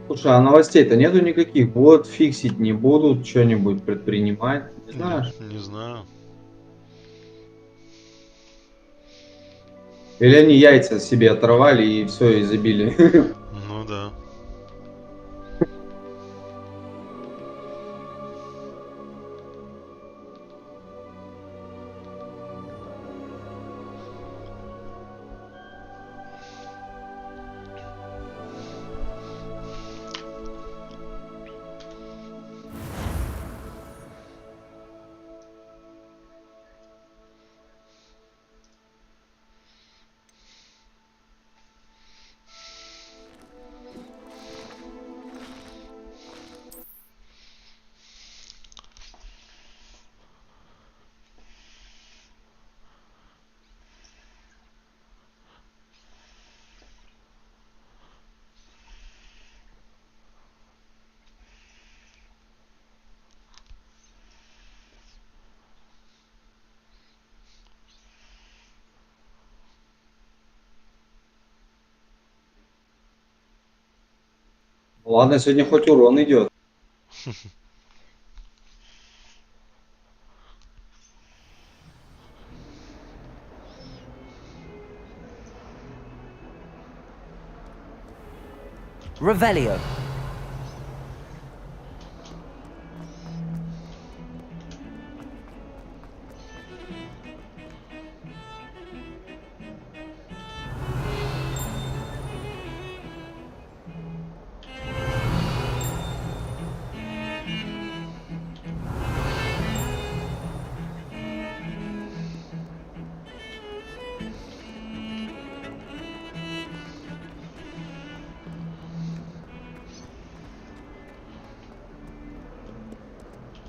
Слушай, а новостей-то нету никаких? Вот фиксить не будут, что-нибудь предпринимать, не знаешь? Не знаю. Или они яйца себе оторвали и все, и забили? Ну да. Ладно, сегодня хоть урон идет. Revelio.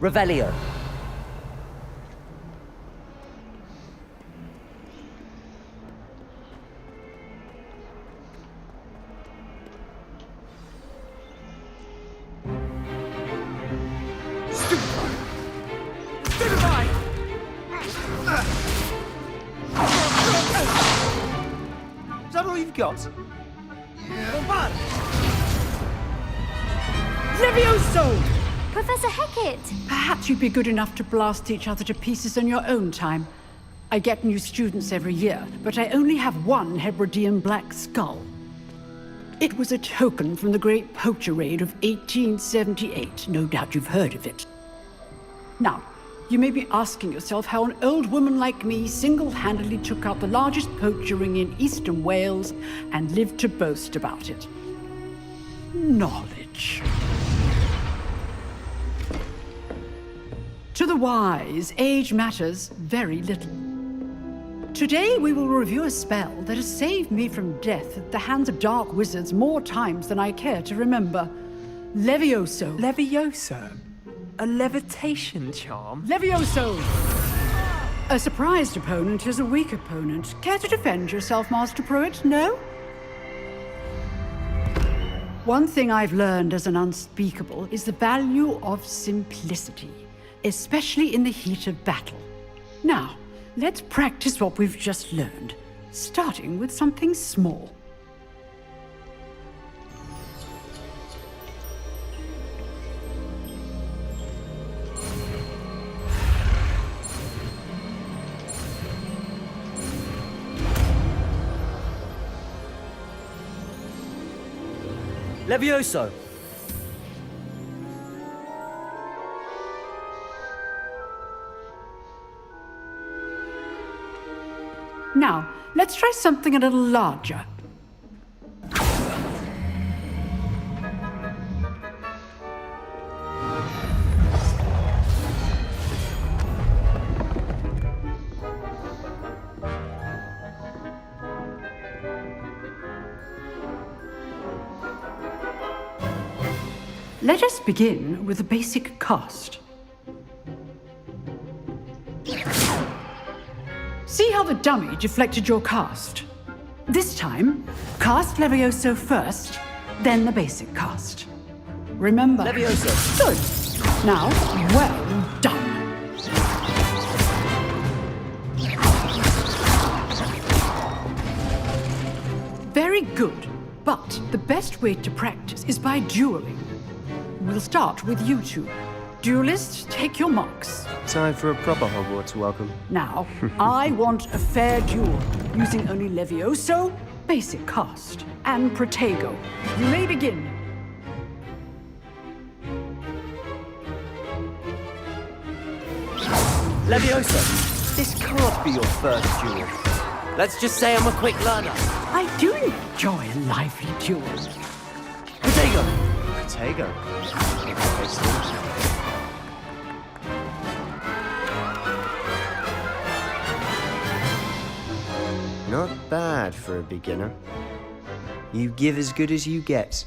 Revelio. Is that all you've got? Yeah. Levioso! Professor Hecat! Perhaps you'd be good enough to blast each other to pieces in your own time. I get new students every year, but I only have one Hebridean black skull. It was a token from the Great Poacher Raid of 1878. No doubt you've heard of it. Now, you may be asking yourself how an old woman like me single-handedly took out the largest poacher ring in eastern Wales and lived to boast about it. Knowledge. To the wise, age matters very little. Today we will review a spell that has saved me from death at the hands of dark wizards more times than I care to remember. Levioso. Levioso? A levitation charm? Levioso! A surprised opponent is a weak opponent. Care to defend yourself, Master Pruitt? No? One thing I've learned as an unspeakable is the value of simplicity, especially in the heat of battle. Now, let's practice what we've just learned, starting with something small. Levioso. Now, let's try something a little larger. Let us begin with a basic cast. See how the dummy deflected your cast? This time, cast Levioso first, then the basic cast. Remember... Levioso. Good. Now, well done. Very good. But the best way to practice is by dueling. We'll start with you two. Duelists, take your marks. Time for a proper Hogwarts welcome. Now, I want a fair duel, using only Levioso, basic cast, and Protego. You may begin. Leviosa, this can't be your first duel. Let's just say I'm a quick learner. I do enjoy a lively duel. Protego! Protego. Not bad for a beginner. You give as good as you get.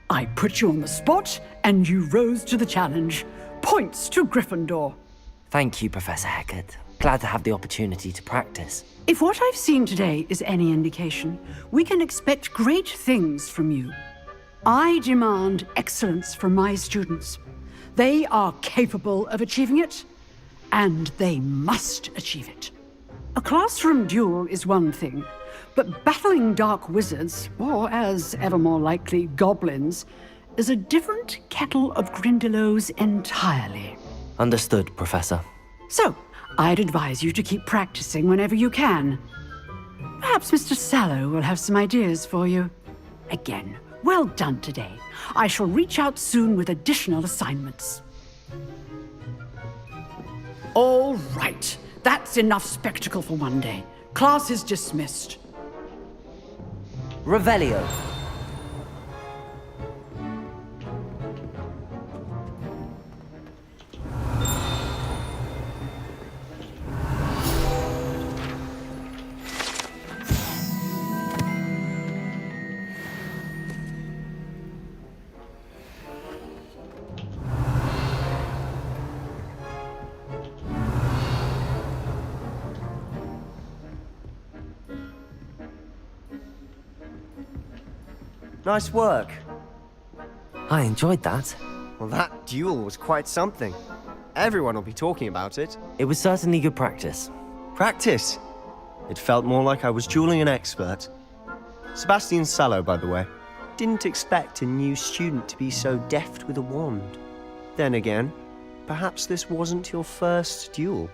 I put you on the spot, and you rose to the challenge. Points to Gryffindor. Thank you, Professor Hecat. Glad to have the opportunity to practice. If what I've seen today is any indication, we can expect great things from you. I demand excellence from my students. They are capable of achieving it, and they must achieve it. A classroom duel is one thing, but battling dark wizards, or as ever more likely, goblins, is a different kettle of Grindylows entirely. Understood, Professor. So, I'd advise you to keep practicing whenever you can. Perhaps Mr. Sallow will have some ideas for you. Again, well done today. I shall reach out soon with additional assignments. All right, that's enough spectacle for one day. Class is dismissed. Revelio. Nice work. I enjoyed that. Well, that duel was quite something. Everyone will be talking about it. It was certainly good practice. Practice. It felt more like I was dueling an expert. Sebastian Sallow, by the way. Didn't expect a new student to be so deft with a wand. Then again, perhaps this wasn't your first duel.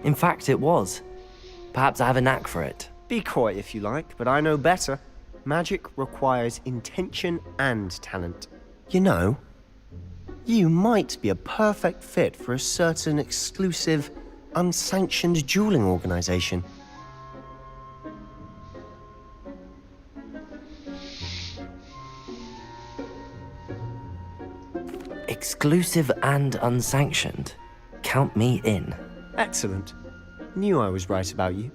In fact, it was. Perhaps I have a knack for it. Be coy if you like, but I know better. Magic requires intention and talent. You know, you might be a perfect fit for a certain exclusive, unsanctioned dueling organization. Exclusive and unsanctioned. Count me in. Excellent. Knew I was right about you.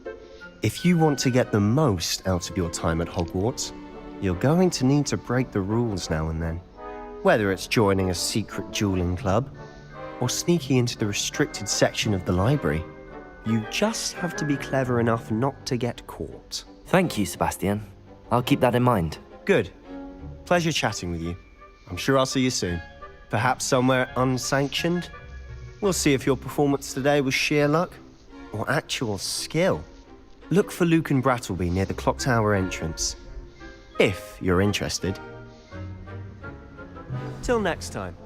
If you want to get the most out of your time at Hogwarts, you're going to need to break the rules now and then. Whether it's joining a secret dueling club, or sneaking into the restricted section of the library, you just have to be clever enough not to get caught. Thank you, Sebastian. I'll keep that in mind. Good. Pleasure chatting with you. I'm sure I'll see you soon. Perhaps somewhere unsanctioned? We'll see if your performance today was sheer luck or actual skill. Look for Luke and Brattleby near the clock tower entrance, if you're interested. Till next time.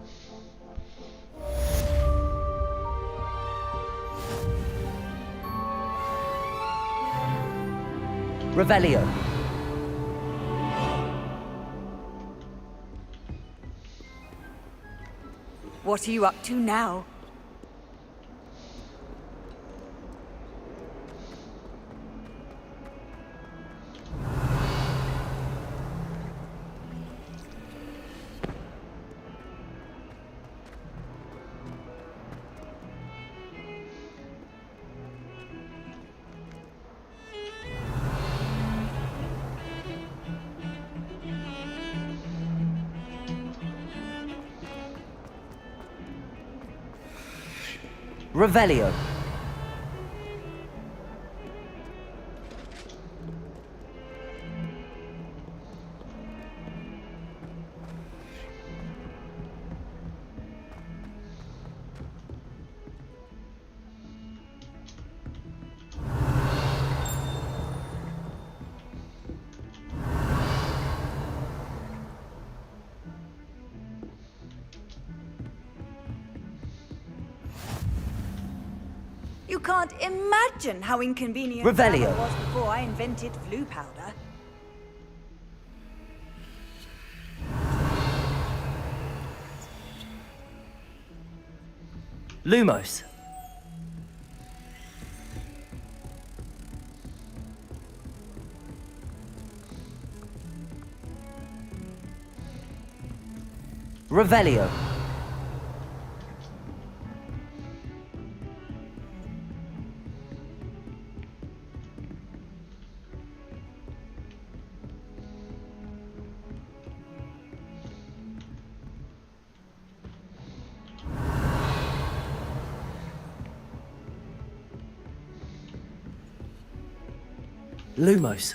Revelio. What are you up to now? Revelio. You can't imagine how inconvenient Revelio. grammar was before I invented flu powder. Lumos. Revelio. Lumos.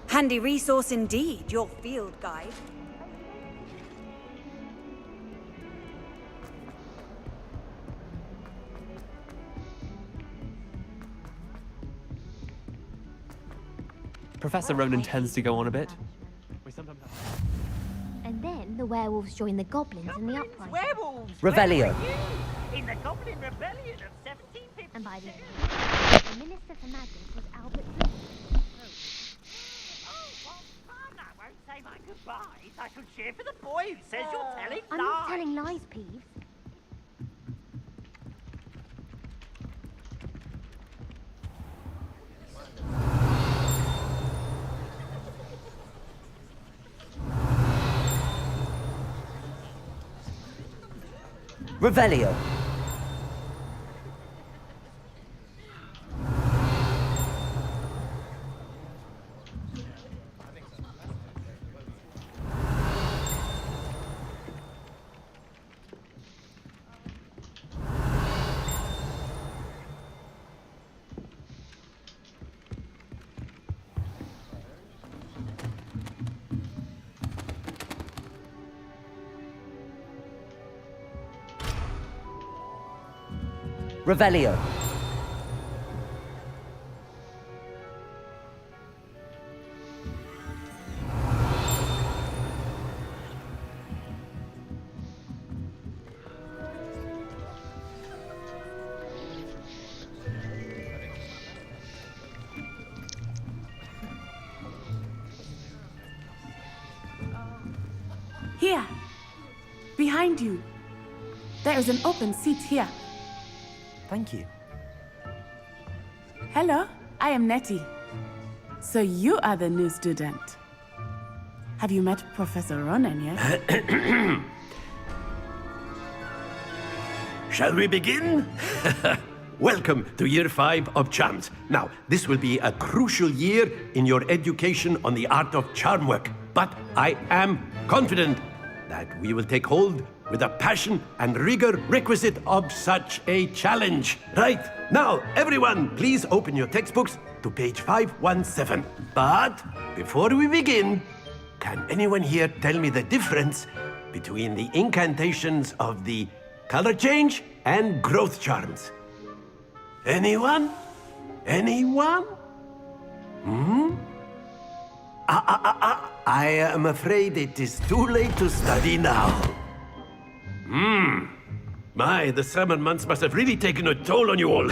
Handy resource indeed, your field guide. Professor Ronan tends to go on a bit. And then the werewolves join the goblins in the uprising. Werewolves! Revelio. In the Goblin Rebellion of 1752. And by the end, the Minister for Magic was Albert Bruce. Oh, what fun! I won't say my goodbyes. I shall cheer for the boy who says you're telling I'm lies. not telling lies, Peeves. Revelio. Revelio. Here, behind you. There is an open seat here. Thank you. Hello, I am Nettie. So you are the new student. Have you met Professor Ronan yet? Shall we begin? Welcome to Year 5 of Charms. Now, this will be a crucial year in your education on the art of charm work. But I am confident that we will take hold with the passion and rigor requisite of such a challenge. Right, now, everyone, please open your textbooks to page 517. But before we begin, can anyone here tell me the difference between the incantations of the color change and growth charms? Anyone? Anyone? I am afraid it is too late to study now. My, the summer months must have really taken a toll on you all.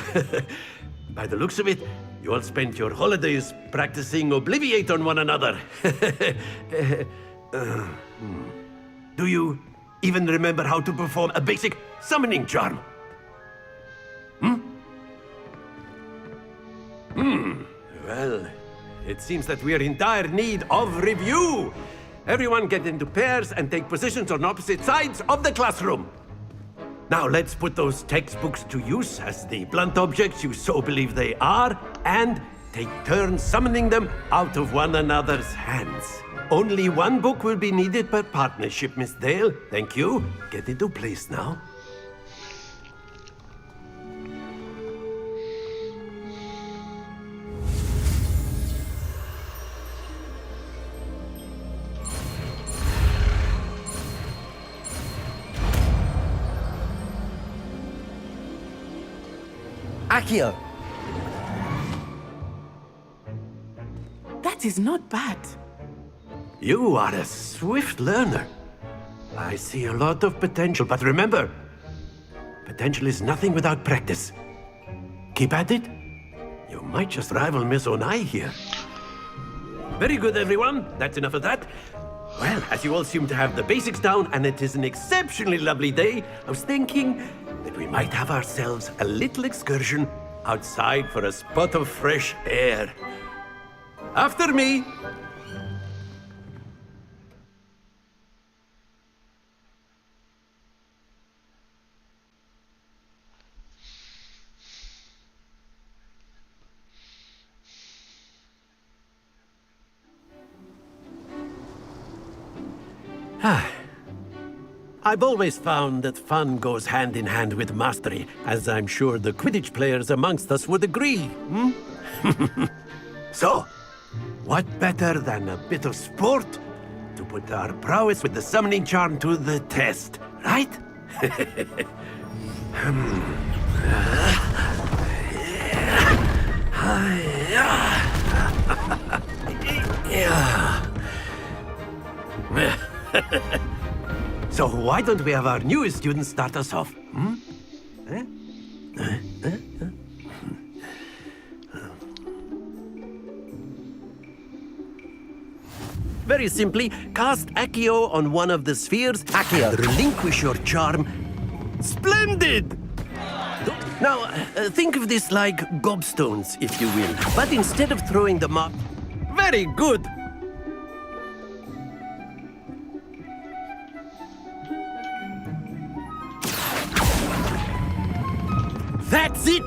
By the looks of it, You all spent your holidays practicing Obliviate on one another. Do you even remember how to perform a basic summoning charm? Well, it seems that we are in dire need of review. Everyone get into pairs and take positions on opposite sides of the classroom. Now let's put those textbooks to use as the blunt objects you so believe they are, and take turns summoning them out of one another's hands. Only one book will be needed per partnership, Miss Dale. Thank you. Get into place now. Accio! That is not bad. You are a swift learner. I see a lot of potential, but remember, potential is nothing without practice. Keep at it. You might just rival Miss Onai here. Very good, everyone. That's enough of that. Well, as you all seem to have the basics down, and it is an exceptionally lovely day, I was thinking that we might have ourselves a little excursion outside for a spot of fresh air. After me! I've always found that fun goes hand in hand with mastery, as I'm sure the Quidditch players amongst us would agree, So, what better than a bit of sport to put our prowess with the summoning charm to the test, right? So why don't we have our newest student start us off? Very simply, cast Accio on one of the spheres. Accio. Relinquish your charm. Splendid! Now, think of this like gobstones, if you will. But instead of throwing them up... Very good! That's it!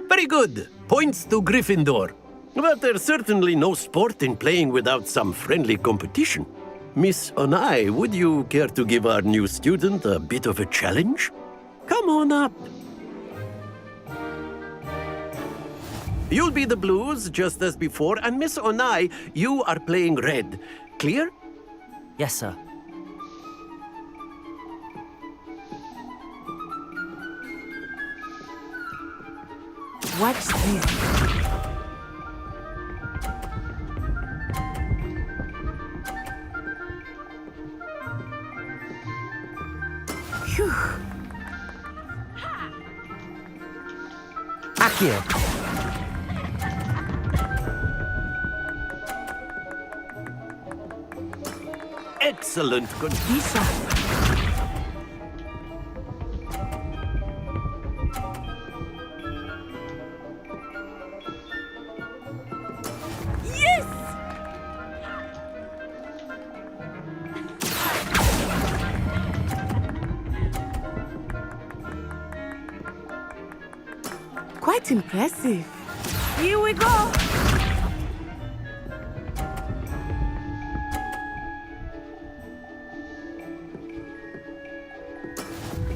Very good. Points to Gryffindor. But there's certainly no sport in playing without some friendly competition. Miss Onai, would you care to give our new student a bit of a challenge? Come on up. You'll be the blues, just as before, and Miss Onai, you are playing red. Clear? Yes, sir. Watch this. Phew. Accio! Excellent. Good. Lisa. Yes! Quite impressive. Here we go.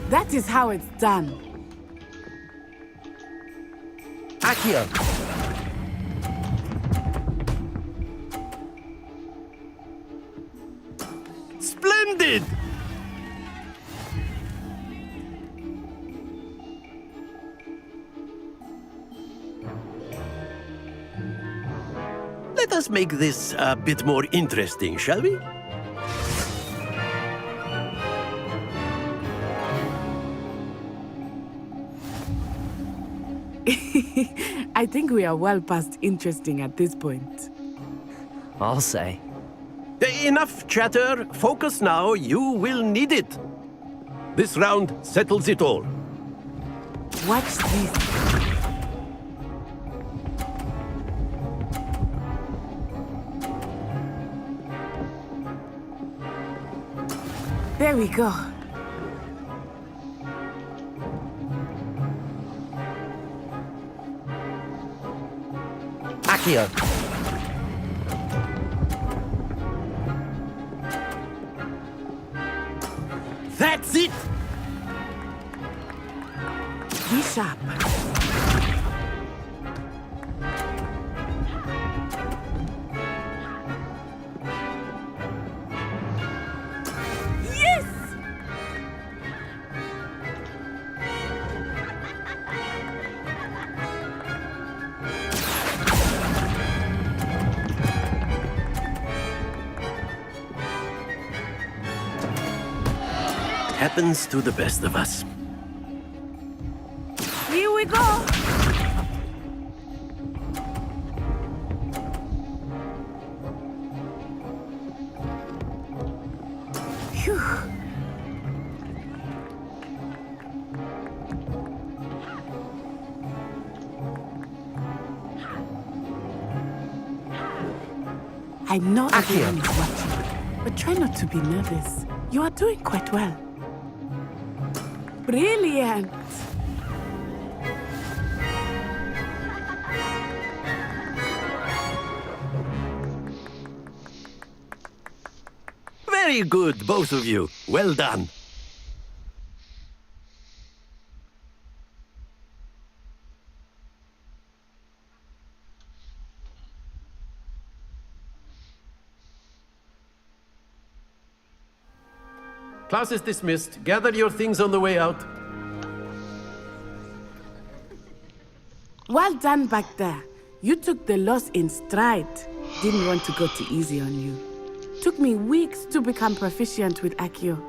That is how it's done. Accio! Splendid! Let us make this a bit more interesting, shall we? I think we are well past interesting at this point. I'll say. Enough chatter. Focus now. You will need it. This round settles it all. Watch this. There we go. Accio. That's it! Be sharp. Yes! Happens to the best of us. Here we go. Phew. I know everyone is watching, but try not to be nervous. You are doing quite well. Brilliant! Very good, both of you. Well done. Class is dismissed. Gather your things on the way out. Well done back there. You took the loss in stride. Didn't want to go too easy on you. Took me weeks to become proficient with Accio.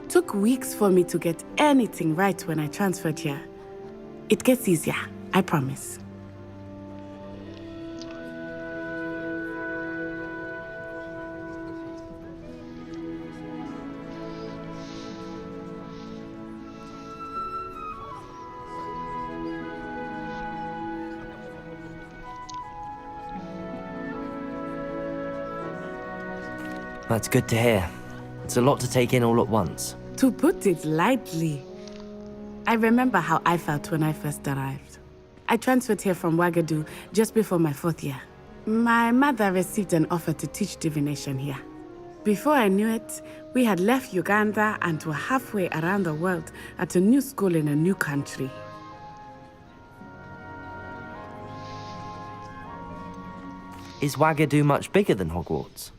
Took weeks for me to get anything right when I transferred here. It gets easier, I promise. That's good to hear. It's a lot to take in all at once. To put it lightly, I remember how I felt when I first arrived. I transferred here from Ouagadougou just before my 4th year. My mother received an offer to teach divination here. Before I knew it, we had left Uganda and were halfway around the world at a new school in a new country. Is Ouagadougou much bigger than Hogwarts?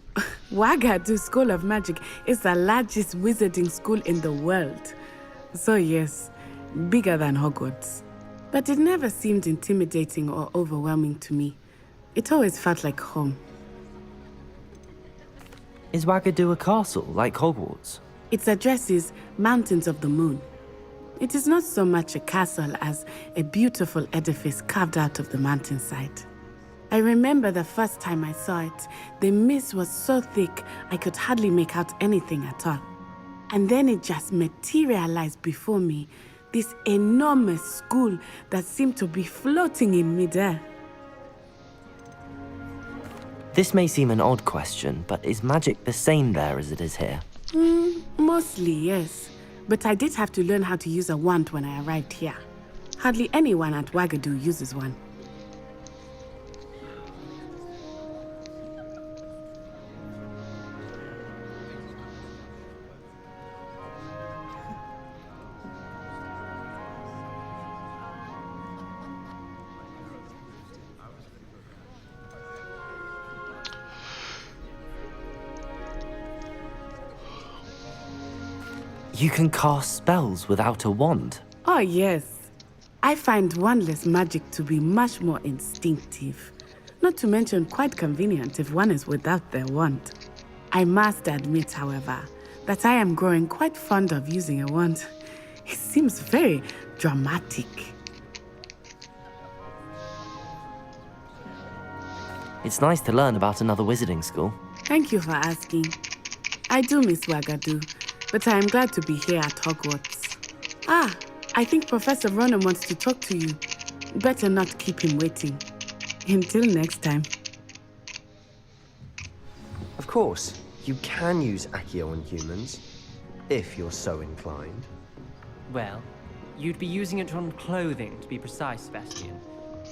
Ouagadougou School of Magic is the largest wizarding school in the world. So yes, bigger than Hogwarts. But it never seemed intimidating or overwhelming to me. It always felt like home. Is Ouagadougou a castle, like Hogwarts? Its address is Mountains of the Moon. It is not so much a castle as a beautiful edifice carved out of the mountainside. I remember the first time I saw it, the mist was so thick I could hardly make out anything at all. And then it just materialized before me, this enormous school that seemed to be floating in midair. This may seem an odd question, but is magic the same there as it is here? Mostly, yes. But I did have to learn how to use a wand when I arrived here. Hardly anyone at Ouagadougou uses one. You can cast spells without a wand? Oh, yes. I find wandless magic to be much more instinctive. Not to mention quite convenient if one is without their wand. I must admit, however, that I am growing quite fond of using a wand. It seems very dramatic. It's nice to learn about another wizarding school. Thank you for asking. I do miss Wagadu, but I am glad to be here at Hogwarts. Ah, I think Professor Ronan wants to talk to you. Better not keep him waiting. Until next time. Of course, you can use Accio on humans, if you're so inclined. Well, you'd be using it on clothing, to be precise, Sebastian.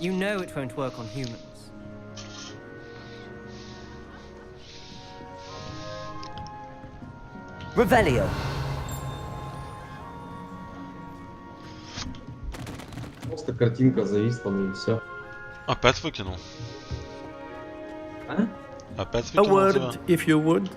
You know it won't work on humans. Revelio. Просто картинка зависла, ну и все. Опять выкинул. А? Опять A выкинул тебя. word, if you would.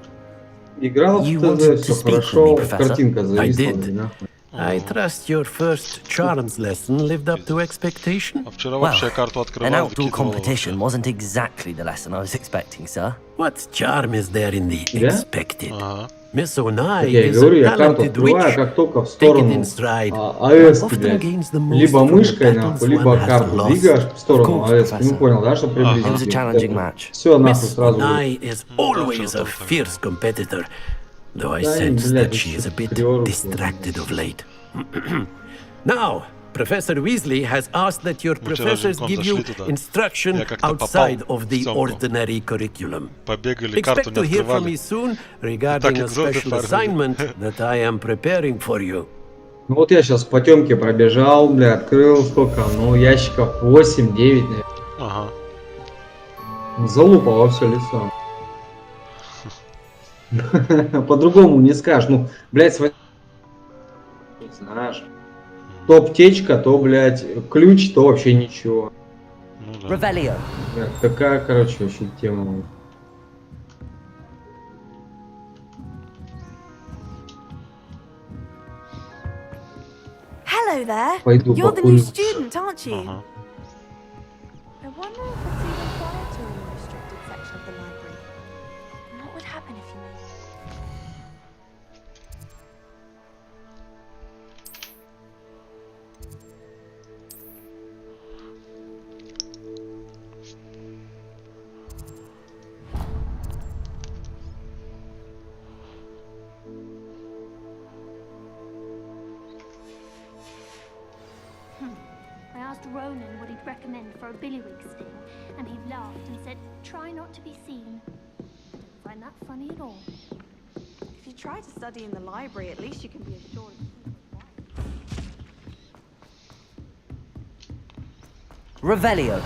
Играл в You ТЗ, wanted to все speak with хорошо, me, Professor? картинка зависла. I did. блин, нахуй. I trust your first charms lesson lived up to expectation. А вчера Well, вообще карту an открывал, outdoor выкидывал competition вообще. wasn't exactly the lesson I was expecting, sir. What charm is there in the Yeah? expected? Ага. Miss Onai Так я и is говорю, a я карту talented открываю, witch. как только в Take it сторону in stride. АЭС, Often блядь. gains the most Либо from the мышкой, battles нахуй, либо one has карту lost. двигаешь в сторону Of course, АЭС. Professor. Ну понял, да, что It was a challenging приблизительно. match. Все, нахуй, Miss сразу. Onai is always да, a да, fierce competitor, though I Да, sense блядь, that she is a bit приору. distracted of late. Now, Professor Weasley has asked that your Мы вчера с professors Женьком give you зашли туда. instruction Я как-то outside попал of the в Тёмку. ordinary curriculum. Побегали, карту Expect не to hear from me открывали. soon regarding a экзоты special фармили. assignment that I am preparing for you. Ну вот я сейчас по Тёмке пробежал, бля, открыл сколько, ну ящиков 8-9, наверное. Ага. Залупа во все лицо. По-другому не скажешь. Ну, блядь, знаешь. То аптечка, то, блядь, ключ, то вообще ничего. Ну да. Revelio. Блядь, такая, короче, вообще тема. Hello there. Пойду You're the new покурю. student, aren't you? Ага. I wonder if it's even quieter in the restricted section of the library. And what would happen if you moved? I asked Ronan what he'd recommend for a billywig sting, and he laughed and said, try not to be seen. I didn't find that funny at all. If you try to study in the library, at least you can be assured. Revelio.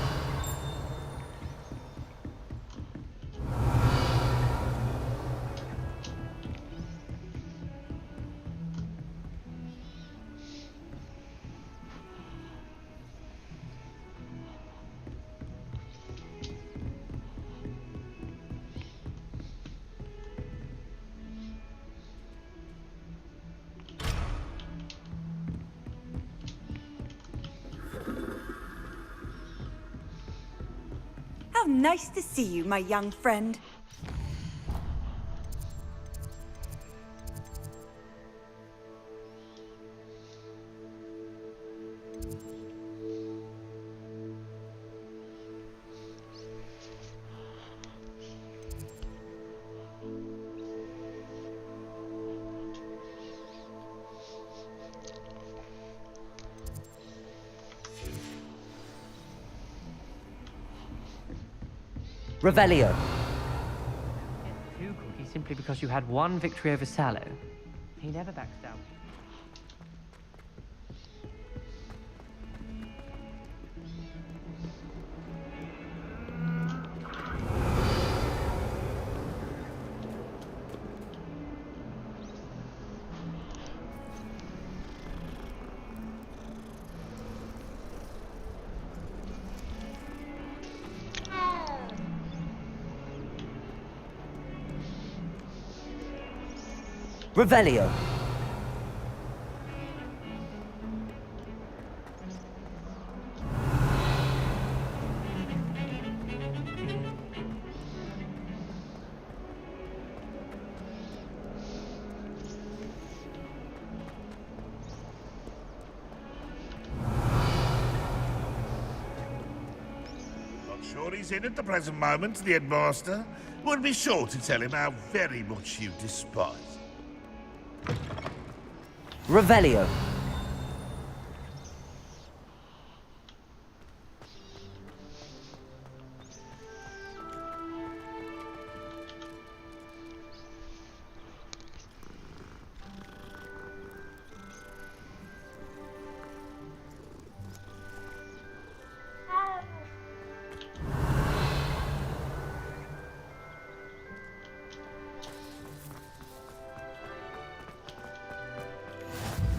How nice to see you, my young friend. Revelio. Too cocky simply because you had one victory over Sallow. He never backs down. Revelio. not sure he's in at the present moment, the headmaster. Would be sure to tell him how very much you despise him. Revelio.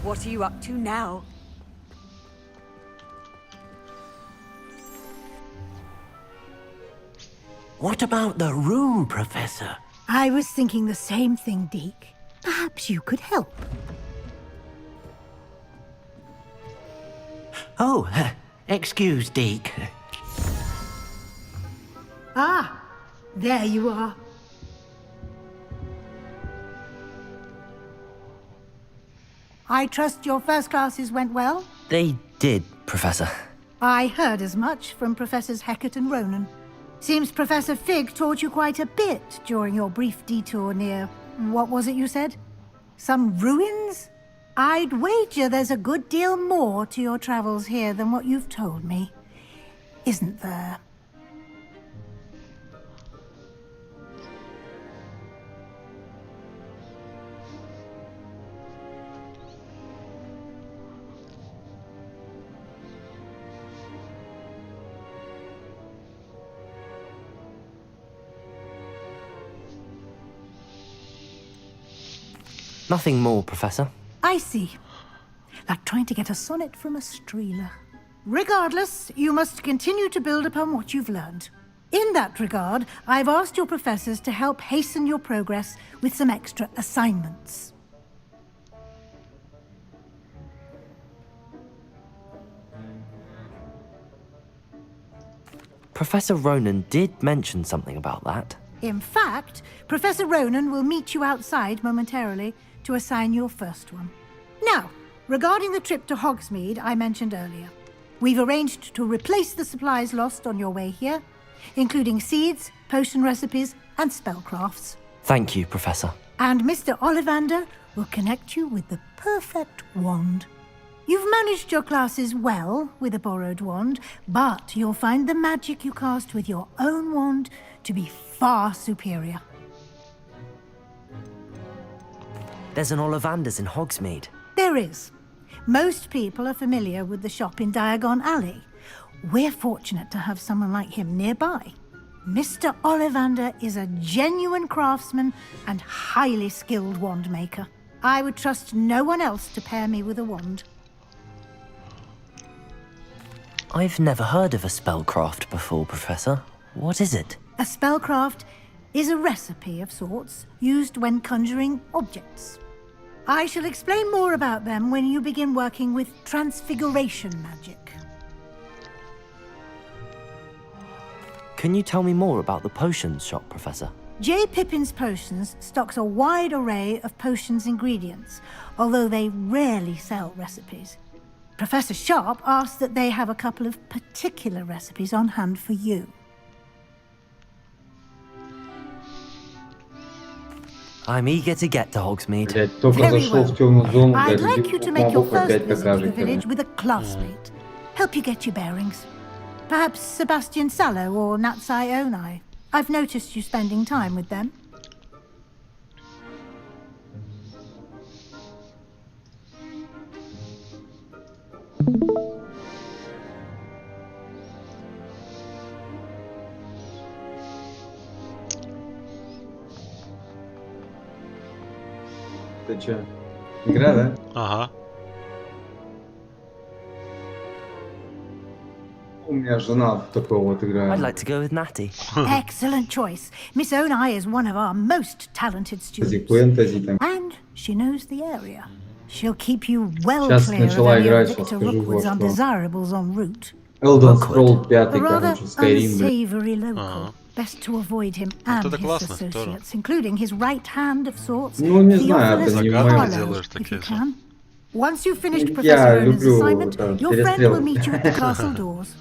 What are you up to now? What about the room, Professor? I was thinking the same thing, Deke. Perhaps you could help. Oh, excuse, Deke. Ah, there you are. I trust your first classes went well? They did, Professor. I heard as much from Professors Hecat and Ronan. Seems Professor Fig taught you quite a bit during your brief detour near... what was it you said? Some ruins? I'd wager there's a good deal more to your travels here than what you've told me. Isn't there? Nothing more, Professor. I see. Like trying to get a sonnet from a streeler. Regardless, you must continue to build upon what you've learned. In that regard, I've asked your professors to help hasten your progress with some extra assignments. Professor Ronan did mention something about that. In fact, Professor Ronan will meet you outside momentarily to assign your first one. Now, regarding the trip to Hogsmeade I mentioned earlier, we've arranged to replace the supplies lost on your way here, including seeds, potion recipes, and spellcrafts. Thank you, Professor. And Mr. Ollivander will connect you with the perfect wand. You've managed your classes well with a borrowed wand, but you'll find the magic you cast with your own wand to be far superior. There's an Ollivander's in Hogsmeade. There is. Most people are familiar with the shop in Diagon Alley. We're fortunate to have someone like him nearby. Mr. Ollivander is a genuine craftsman and highly skilled wand maker. I would trust no one else to pair me with a wand. I've never heard of a spellcraft before, Professor. What is it? A spellcraft is a recipe of sorts used when conjuring objects. I shall explain more about them when you begin working with transfiguration magic. Can you tell me more about the potions shop, Professor? J. Pippin's Potions stocks a wide array of potions ingredients, although they rarely sell recipes. Professor Sharp asked that they have a couple of particular recipes on hand for you. I'm eager to get to Hogsmeade. Very well. I'd like you to make your first visit to the village with a classmate. Help you get your bearings. Perhaps Sebastian Sallow or Natsai Onai. I've noticed you spending time with them. Ты чё? Игра, да? Ага. У меня жена в такой вот играет. I'd like to go with Natty. Excellent choice. Miss Onai is one of our most talented students. And she knows the area. She'll keep you well clear of any of Victor Rookwood's undesirables en route. Elden Scroll 5, A rather короче, Skyrim. unsavory local. Best to avoid him and his associates, including his right hand of sorts, Ну, не знаю, это Theophilus не Harlow, мое. if you can. Once you've finished Я Professor Ronan's люблю assignment, your friend will перестрелки. meet you at the castle doors.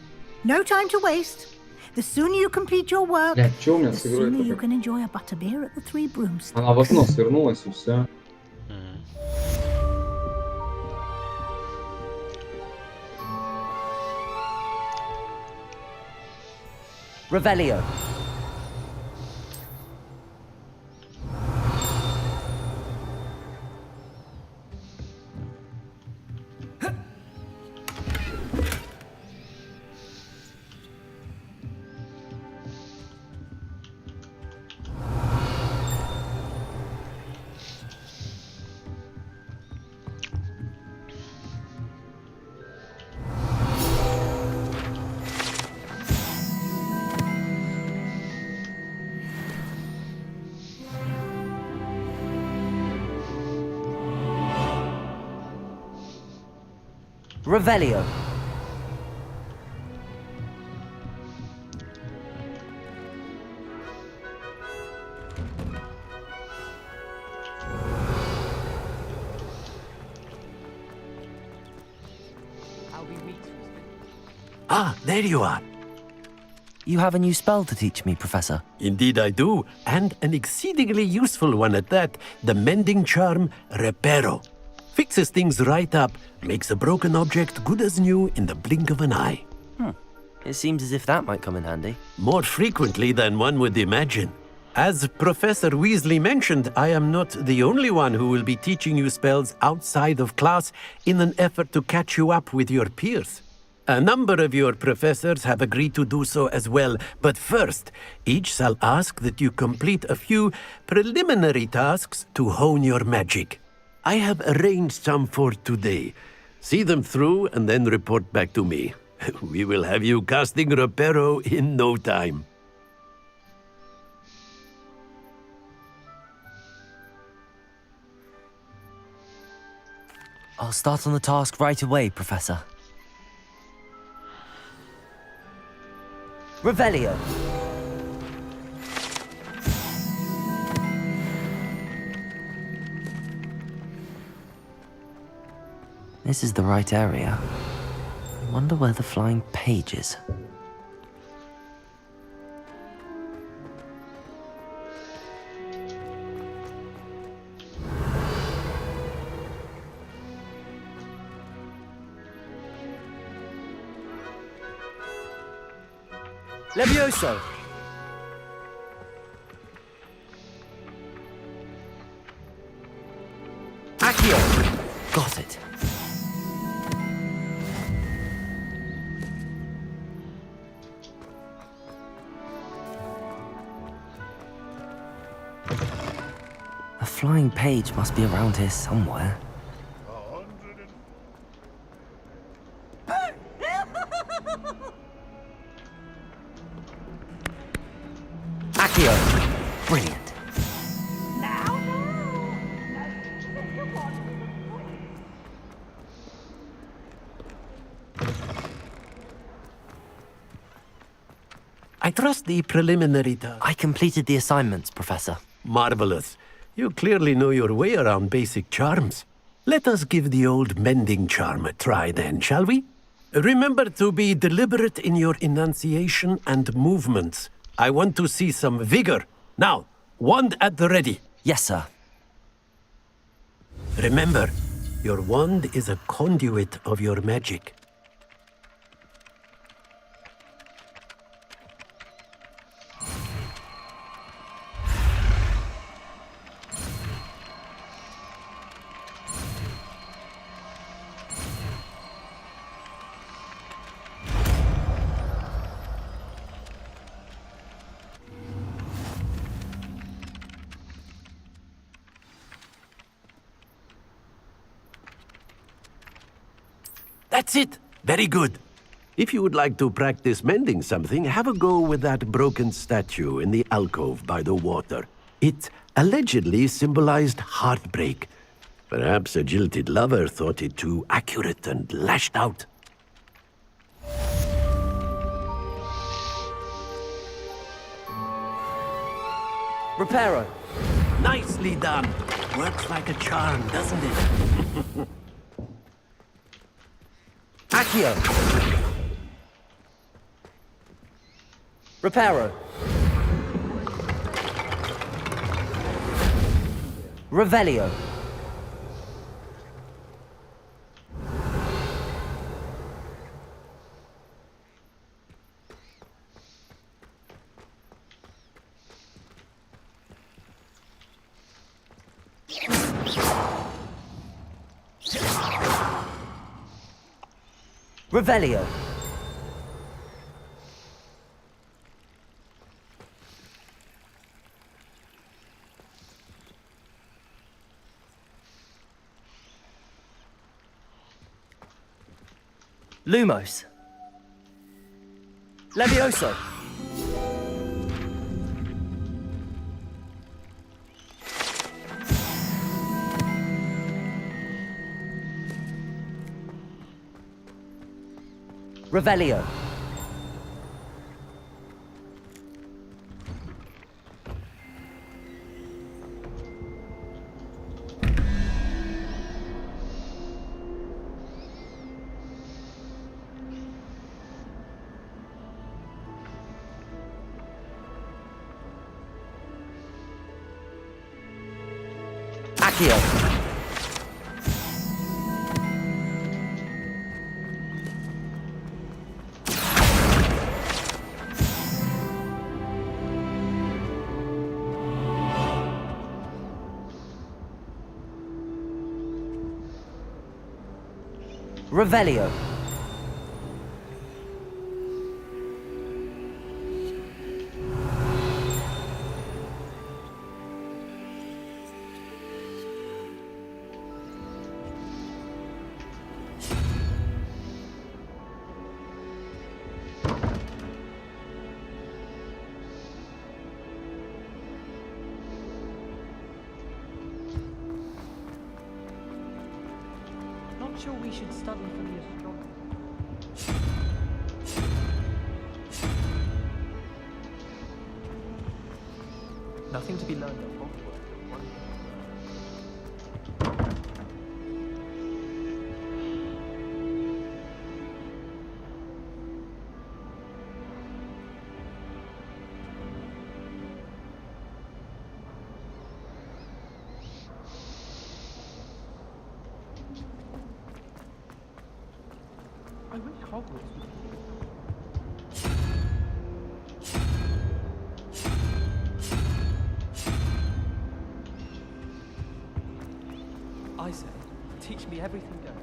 No time to waste. The sooner you complete your work, Блядь, чё у меня the с игрой sooner you это? can enjoy a butterbeer at the Three Broomsticks. Она в окно свернулась и все. Revelio. Revelio. Ah, there you are. You have a new spell to teach me, Professor. Indeed I do, and an exceedingly useful one at that. The mending charm, Reparo. Fixes things right up, makes a broken object good as new in the blink of an eye. It seems as if that might come in handy. More frequently than one would imagine. As Professor Weasley mentioned, I am not the only one who will be teaching you spells outside of class in an effort to catch you up with your peers. A number of your professors have agreed to do so as well, but first, each shall ask that you complete a few preliminary tasks to hone your magic. I have arranged some for today. See them through and then report back to me. We will have you casting Reparo in no time. I'll start on the task right away, Professor. Revelio. This is the right area. I wonder where the flying page is. Levioso! Accio! Got it. A flying page must be around here somewhere. Accio! Brilliant. I trust the preliminary task. I completed the assignments, Professor. Marvelous. You clearly know your way around basic charms. Let us give the old mending charm a try then, shall we? Remember to be deliberate in your enunciation and movements. I want to see some vigor. Now, wand at the ready. Yes, sir. Remember, your wand is a conduit of your magic. That's it! Very good. If you would like to practice mending something, have a go with that broken statue in the alcove by the water. It allegedly symbolized heartbreak. Perhaps a jilted lover thought it too accurate and lashed out. Reparo. Nicely done. Works like a charm, doesn't it? Accio! Reparo. Revelio. Revelio. Lumos. Levioso. Revelio. Accio. Revelio. Not sure we should study for the astronomy. Nothing to be learned at Hogwarts. I wish Hogwarts would. I say, teach me everything goes.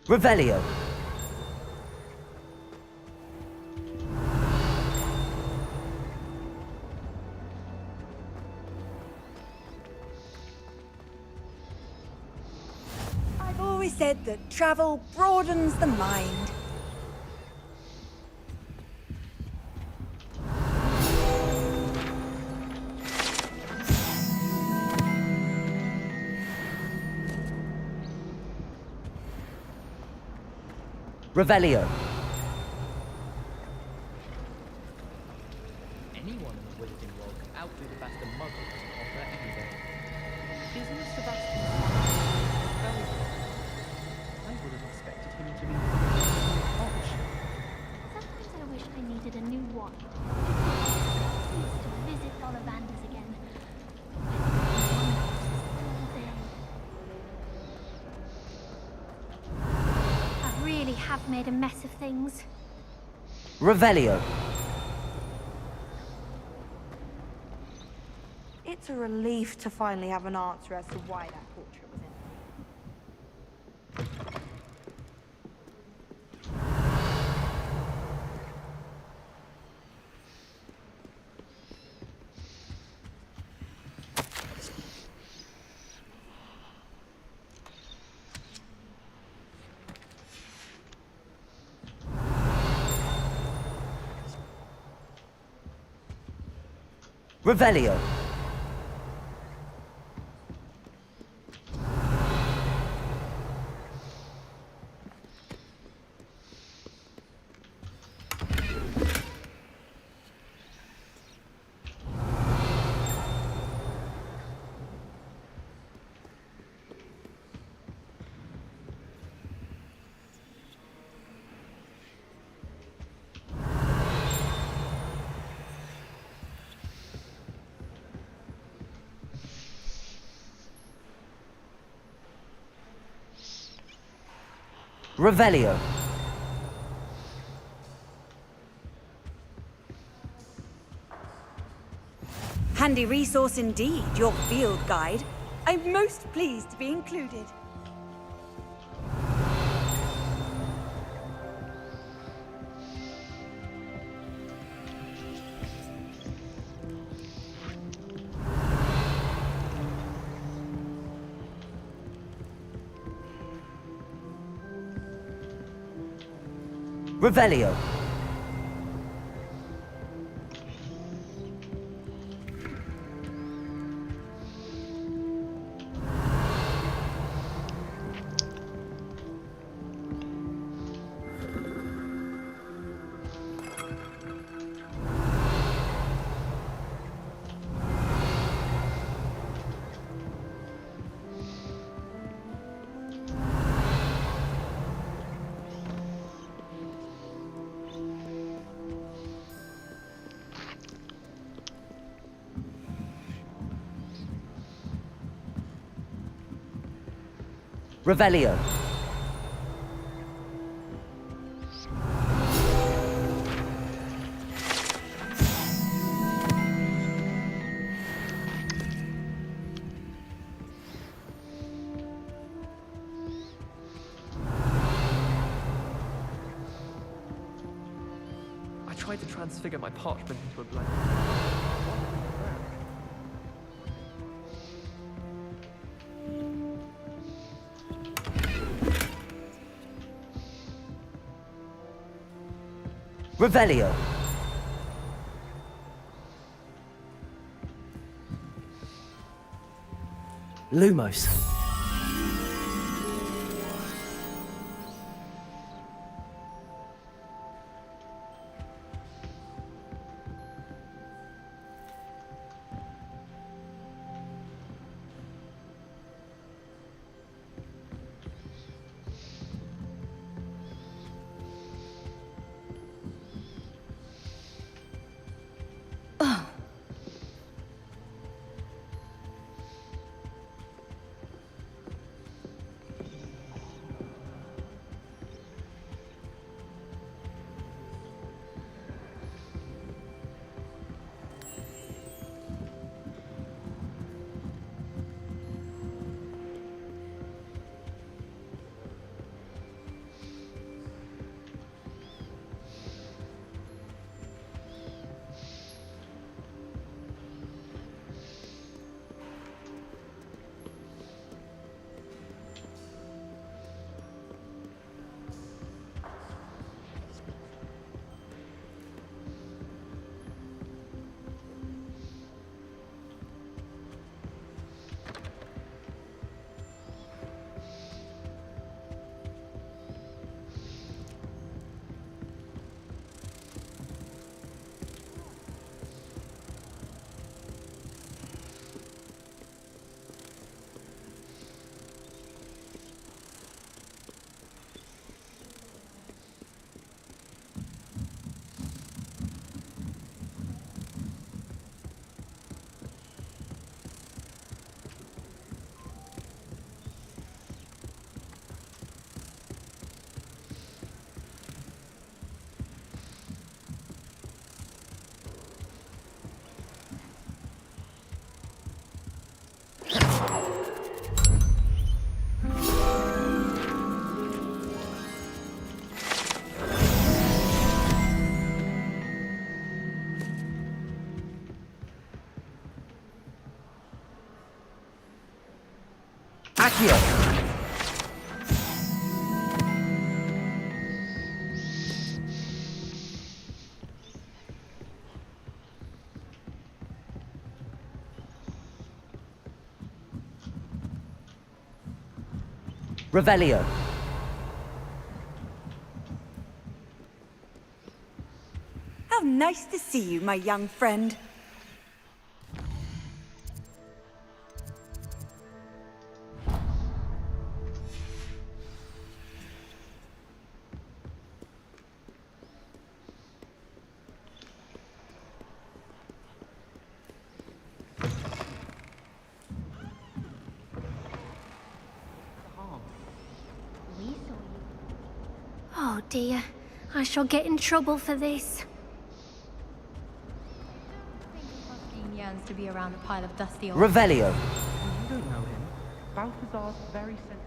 Revelio. I've always said that travel broadens the mind. Revelio. Anyone in the wizarding world can outdo the best a muggle has to offer any day. Isn't Sebastian very good? I would have expected him to be harsh. Sometimes I wish I needed a new wand. To visit Ollivanders again. All day. made a mess of things. Revelio. It's a relief to finally have an answer as to why that portrait was in. Revelio. Revelio. Handy resource indeed, your field guide. I'm most pleased to be included. Revelio. Revelio. I tried to transfigure my parchment into a blank. Revelio. Lumos. Accio! Revelio. How nice to see you, my young friend. Oh dear, I shall get in trouble for this. Yearns to be around a pile of dusty old... Revelio. You don't know him. Balthazar's very sensitive.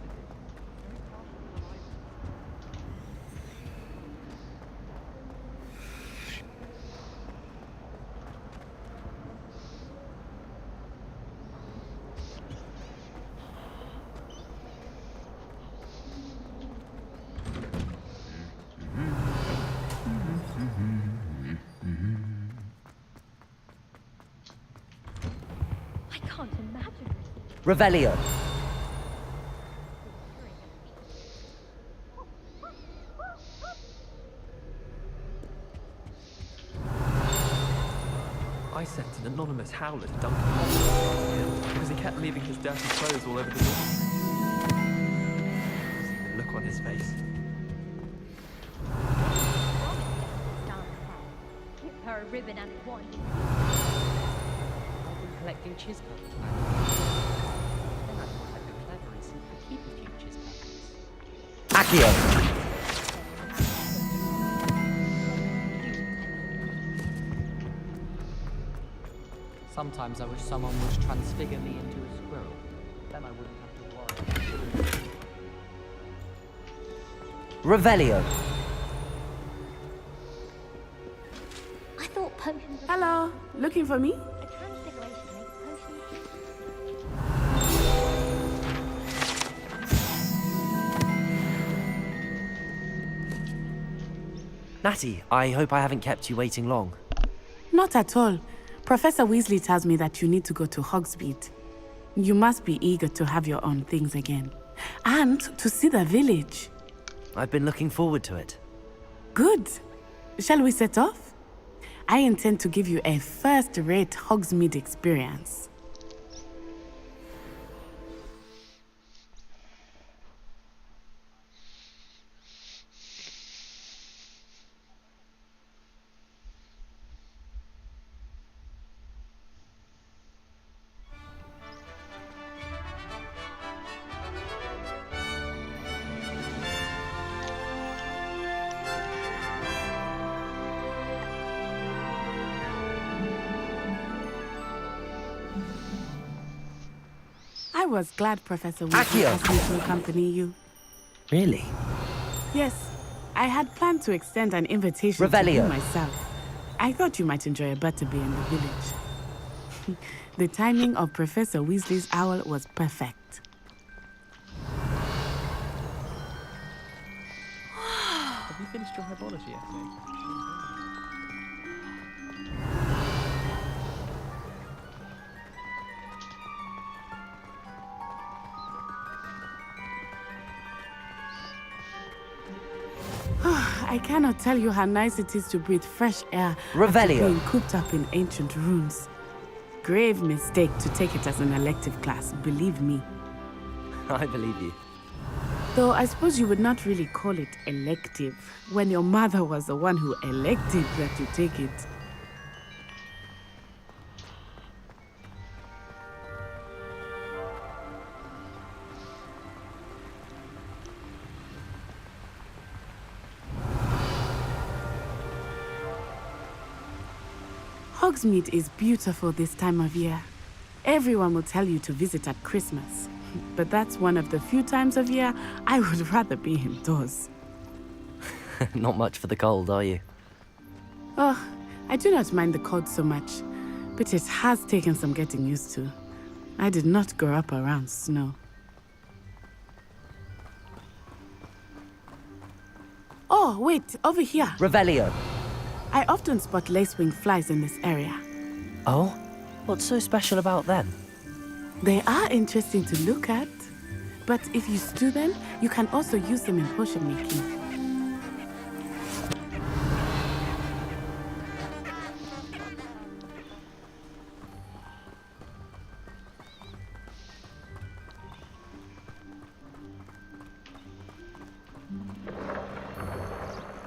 I can't imagine. Revelio. I sent an anonymous howler to dunk him because he kept leaving his dirty clothes all over the door. See the look on his face. Give her a ribbon and a wine. I've been collecting chispas. Then I thought I'd be clever and simply keep a few chispas. Accio. Sometimes I wish someone would transfigure me into a squirrel. Then I wouldn't have to worry. Revelio. I thought potions... Hello, looking for me? A transfiguration makes potions... Natty, I hope I haven't kept you waiting long. Not at all. Professor Weasley tells me that you need to go to Hogsmeade. You must be eager to have your own things again. And to see the village. I've been looking forward to it. Good. Shall we set off? I intend to give you a first-rate Hogsmeade experience. I was glad Professor Weasley asked me to accompany you. Really? Yes, I had planned to extend an invitation to you myself. I thought you might enjoy a butterbeer in the village. The timing of Professor Weasley's owl was perfect. Have you finished your herbology yet, mate? I cannot tell you how nice it is to breathe fresh air Revelio. after being cooped up in ancient rooms. Grave mistake to take it as an elective class, believe me. I believe you. Though I suppose you would not really call it elective when your mother was the one who elected that you take it. Hogsmeade is beautiful this time of year. Everyone will tell you to visit at Christmas. But that's one of the few times of year I would rather be indoors. Not much for the cold, are you? Oh, I do not mind the cold so much, but it has taken some getting used to. I did not grow up around snow. Oh, wait, over here. Revelio. I often spot lacewing flies in this area. Oh? What's so special about them? They are interesting to look at. But if you stew them, you can also use them in potion making.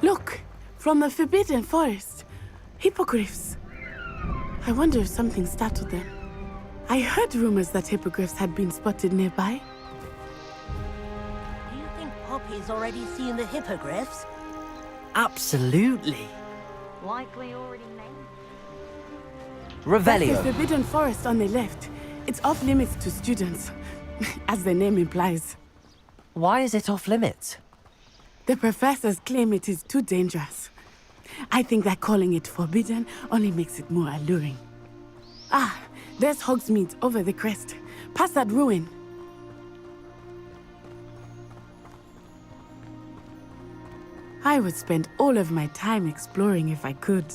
Look! From the Forbidden Forest. Hippogriffs. I wonder if something startled them. I heard rumors that hippogriffs had been spotted nearby. Do you think Poppy's already seen the hippogriffs? Absolutely. Likely already named. That's Revelio. the Forbidden Forest on the left. It's off limits to students, as the name implies. Why is it off limits? The professors claim it is too dangerous. I think that calling it forbidden only makes it more alluring. Ah, there's Hogsmeade over the crest. Past that ruin. I would spend all of my time exploring if I could.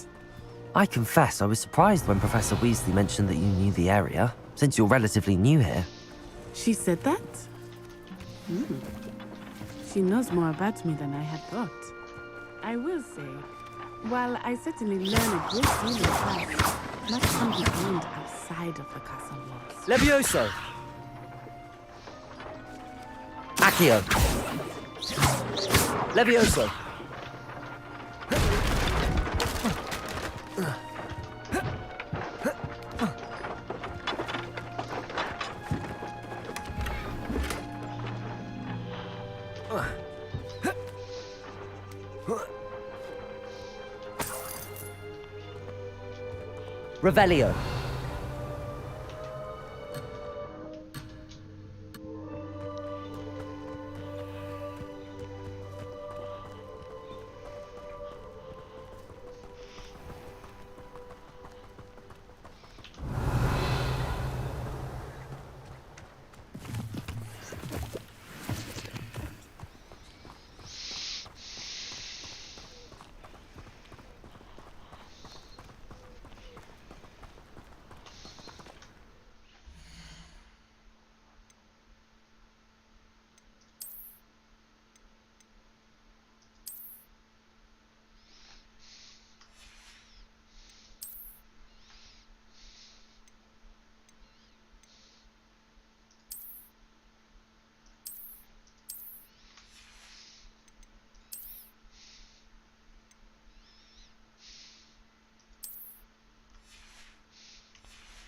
I confess I was surprised when Professor Weasley mentioned that you knew the area, since you're relatively new here. She said that? She knows more about me than I had thought. I will say, while I certainly learn a great deal in class, much can be gained outside of the castle walls. Levioso! Accio! Levioso! Revelio.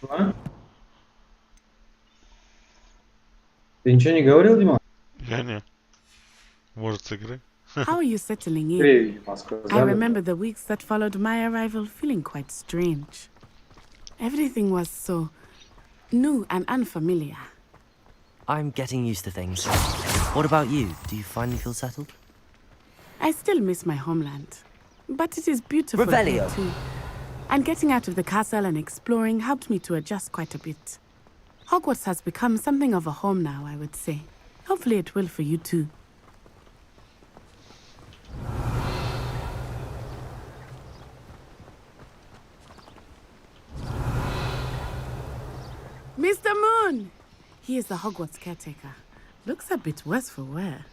А? Ты ничего не говорил, Дима? Я не. Может, с игры? How are you settling in? Видимо, I сказали. remember the weeks that followed my arrival feeling quite strange. Everything was so new and unfamiliar. I'm getting used to things. What about you? Do you finally feel settled? I still miss my homeland, but it is beautiful Revelio. here too. And getting out of the castle and exploring helped me to adjust quite a bit. Hogwarts has become something of a home now, I would say. Hopefully it will for you too. Mr. Moon! He is the Hogwarts caretaker. Looks a bit worse for wear.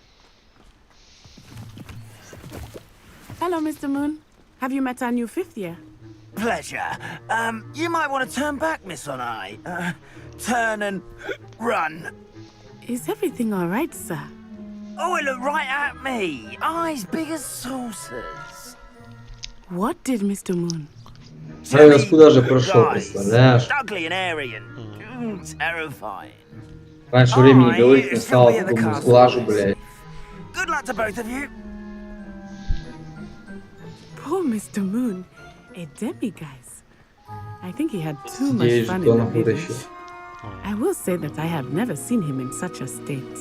Hello, Mr. Moon. Have you met our new fifth year? Pleasure. You might want to turn back, Miss On-Eye. Turn and run. Is everything all right, sir? Oh, it looked right at me. Eyes big as saucers. What did Mr. Moon? Я его куда же прошел, представляешь? Ugly and Aryan. Terrifying. Раньше времени говорить не стало, такому сглажу, блядь. Good luck to both of you. Poor Mr. Moon. A demiguise. I think he had too much Здесь fun in что the нахуй village. тащил? I will say that I have never seen him in such a state.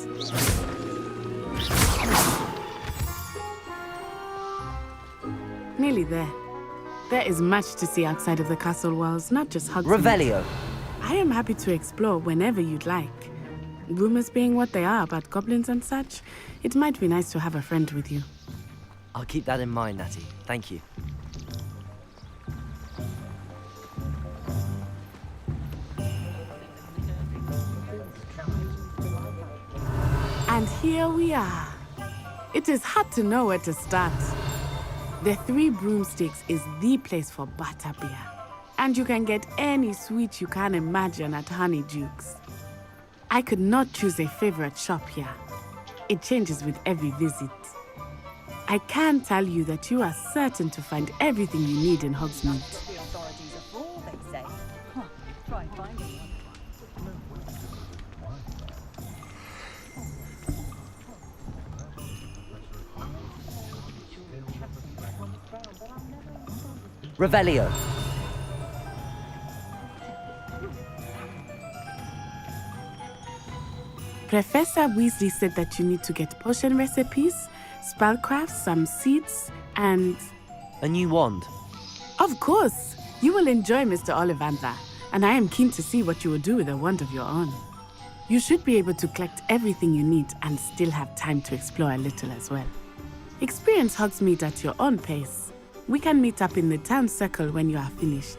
Nearly there. There is much to see outside of the castle walls, not just Hogsmeade. Revelio. I am happy to explore whenever you'd like. Rumors being what they are about goblins and such, it might be nice to have a friend with you. I'll keep that in mind, Natty. Thank you. And here we are. It is hard to know where to start. The Three Broomsticks is the place for butterbeer. And you can get any sweet you can imagine at Honeyduke's. I could not choose a favorite shop here. It changes with every visit. I can tell you that you are certain to find everything you need in Hogsmeade. The authorities are full, they say. Huh, try finding one. Revelio. Professor Weasley said that you need to get potion recipes, spellcraft, some seeds, and... A new wand. Of course! You will enjoy Mr. Ollivander, and I am keen to see what you will do with a wand of your own. You should be able to collect everything you need and still have time to explore a little as well. Experience Hogsmeade at your own pace. We can meet up in the town circle when you are finished.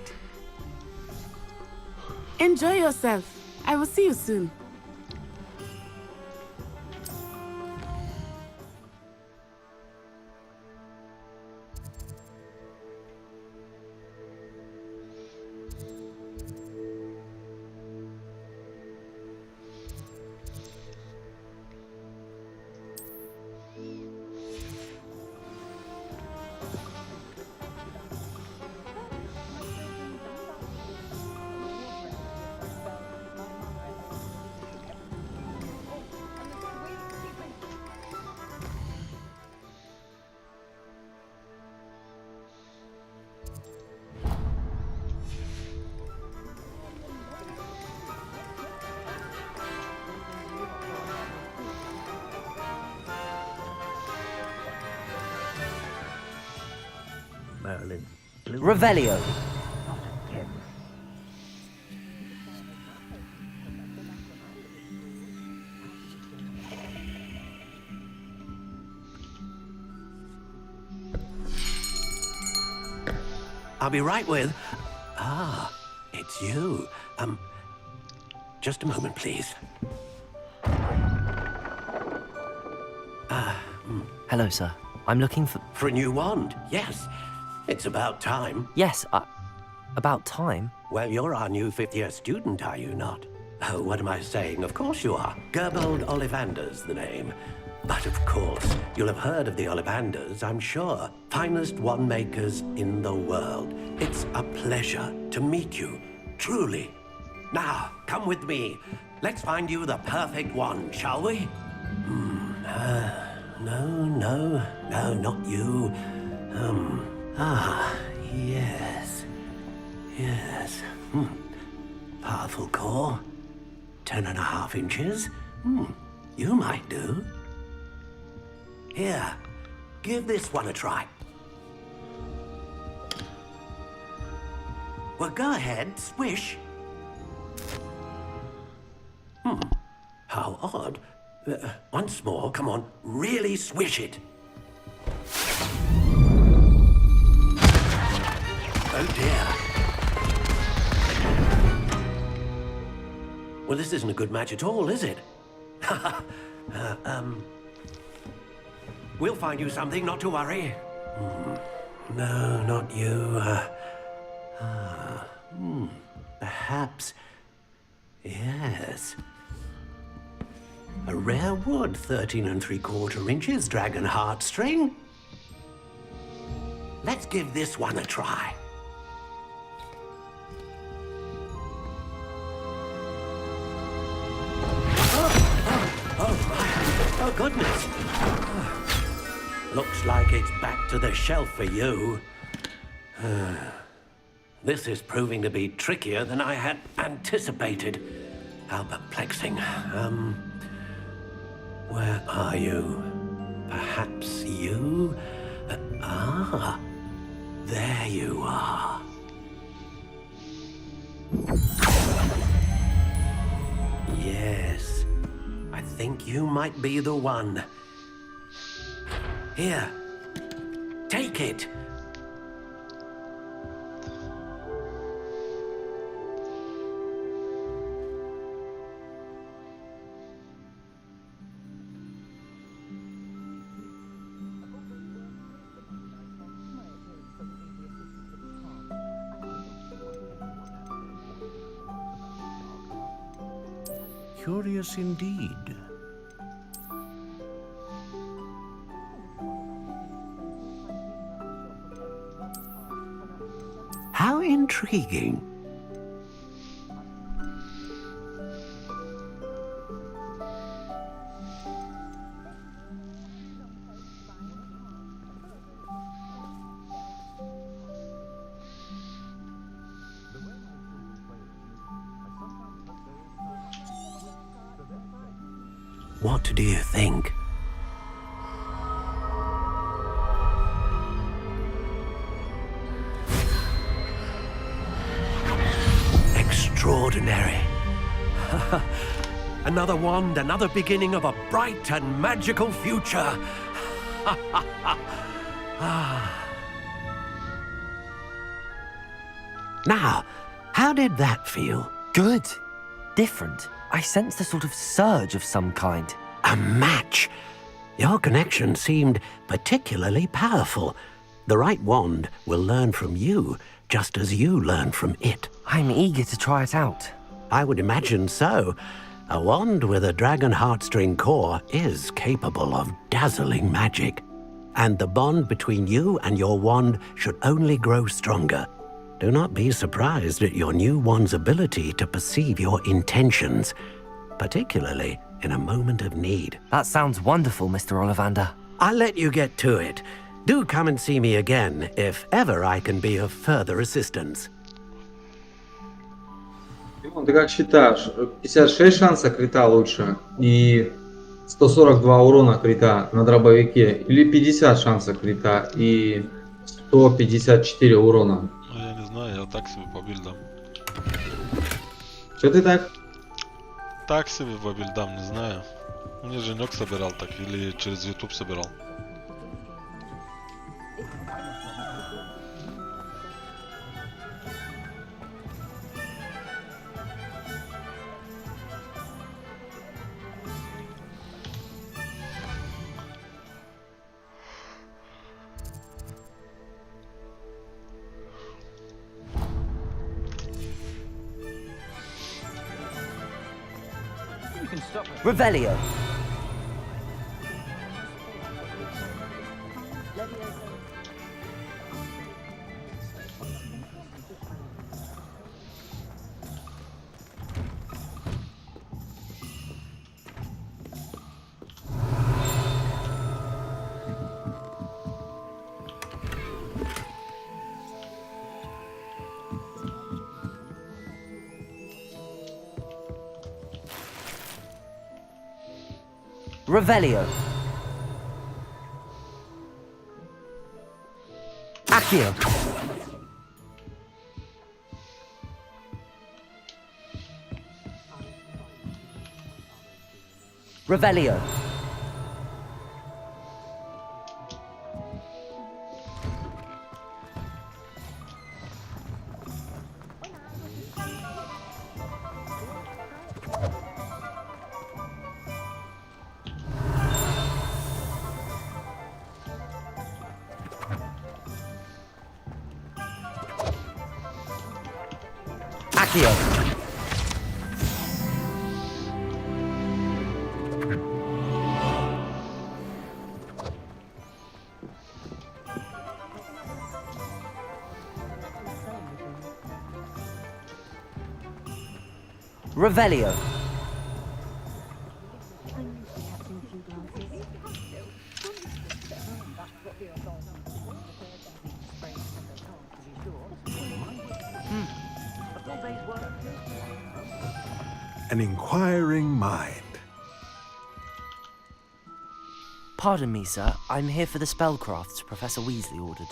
Enjoy yourself. I will see you soon. Merlin. Revelio. I'll be right with... Ah, it's you. Just a moment, please. Hello, sir. I'm looking for... For a new wand, yes. It's about time. Yes, about time? Well, you're our new fifth-year student, are you not? Oh, what am I saying? Of course you are. Gerbold Ollivander's the name. But of course, you'll have heard of the Ollivanders, I'm sure. Finest wand makers in the world. It's a pleasure to meet you, truly. Now, come with me. Let's find you the perfect wand, shall we? No, not you. Yes. Powerful core. 10.5 inches. You might do. Here, give this one a try. Well, go ahead, swish. How odd. Once more, come on, really swish it. Oh dear. Well, this isn't a good match at all, is it? We'll find you something, not to worry. No, not you. Perhaps... Yes. A rare wood, 13 3/4 inches, dragon heartstring. Let's give this one a try. Oh, goodness. Looks like it's back to the shelf for you. This is proving to be trickier than I had anticipated. How perplexing. Where are you? Perhaps you? There you are. Yes, I think you might be the one. Here, Take it. Curious indeed. How intriguing. What do you think? Extraordinary. Another wand, another beginning of a bright and magical future. Now, how did that feel? Good. Different. I sensed a sort of surge of some kind. A match. Your connection seemed particularly powerful. The right wand will learn from you, just as you learn from it. I'm eager to try it out. I would imagine so. A wand with a dragon heartstring core is capable of dazzling magic. And the bond between you and your wand should only grow stronger. Do not be surprised at your new wand's ability to perceive your intentions, particularly in a moment of need. That sounds wonderful, Mr. Ollivander. I'll let you get to it. Do come and see me again if ever I can be of further assistance. Димон, ты как считаешь, 56 шанса крита лучше и 142 урона крита на дробовике или 50 шансов крита и 154 урона? Ну, я не знаю, я так себе по билдам. Что ты так? Так себе по билдам, не знаю. Мне Женек собирал так или через YouTube собирал. Revelio. Revelio. Accio. Revelio. Accio. Revelio. An inquiring mind. Pardon me, sir. I'm here for the spellcrafts Professor Weasley ordered.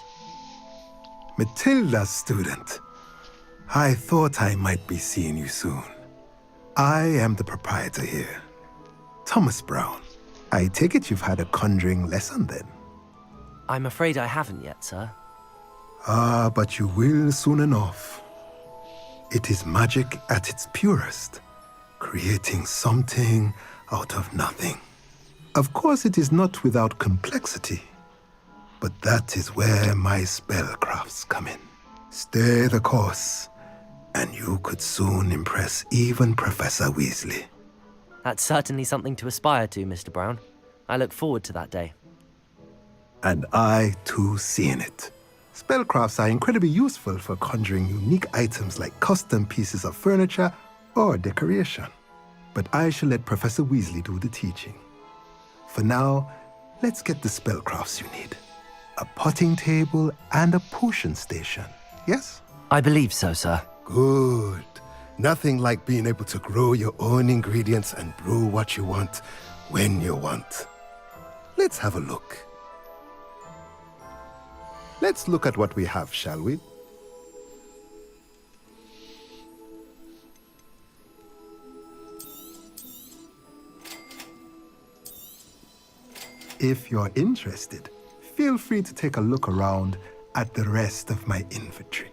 Matilda's student. I thought I might be seeing you soon. I am the proprietor here, Thomas Brown. I take it you've had a conjuring lesson then? I'm afraid I haven't yet, sir. Ah, but you will soon enough. It is magic at its purest, creating something out of nothing. Of course, it is not without complexity, but that is where my spellcrafts come in. Stay the course, and you could soon impress even Professor Weasley. That's certainly something to aspire to, Mr. Brown. I look forward to that day. And I, too, see in it. Spellcrafts are incredibly useful for conjuring unique items like custom pieces of furniture or decoration. But I shall let Professor Weasley do the teaching. For now, let's get the spellcrafts you need. A potting table and a potion station, yes? I believe so, sir. Good. Nothing like being able to grow your own ingredients and brew what you want when you want. Let's have a look. Let's look at what we have, shall we? If you're interested, feel free to take a look around at the rest of my inventory.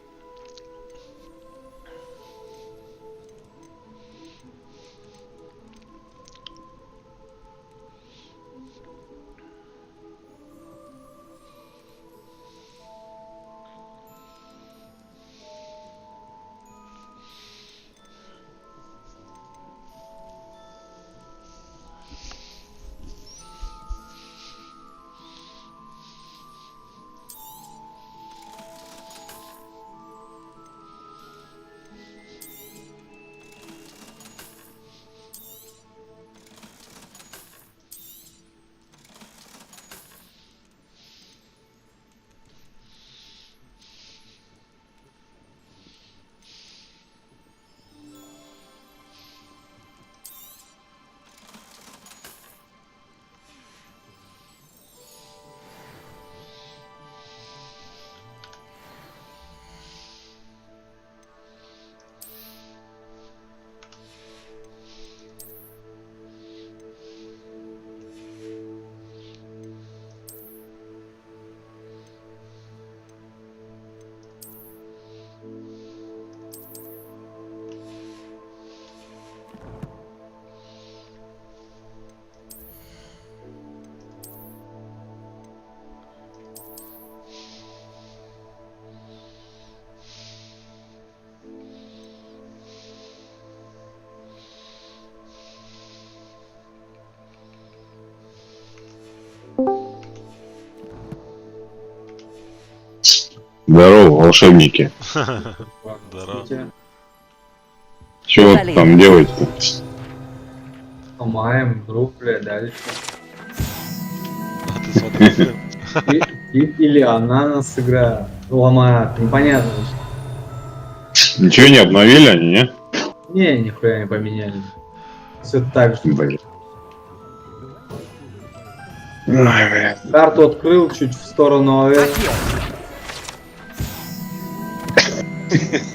Здорово, волшебники. Здорово. Чего вы там делаете-то? Ломаем друг, бля, дальше. А ты смотри. Или она нас играет. Ломает, непонятно. Ничего не обновили они, не? Не, нихуя не поменяли. Все так же. Блин. Ой, блядь. Карту открыл чуть в сторону АЭС.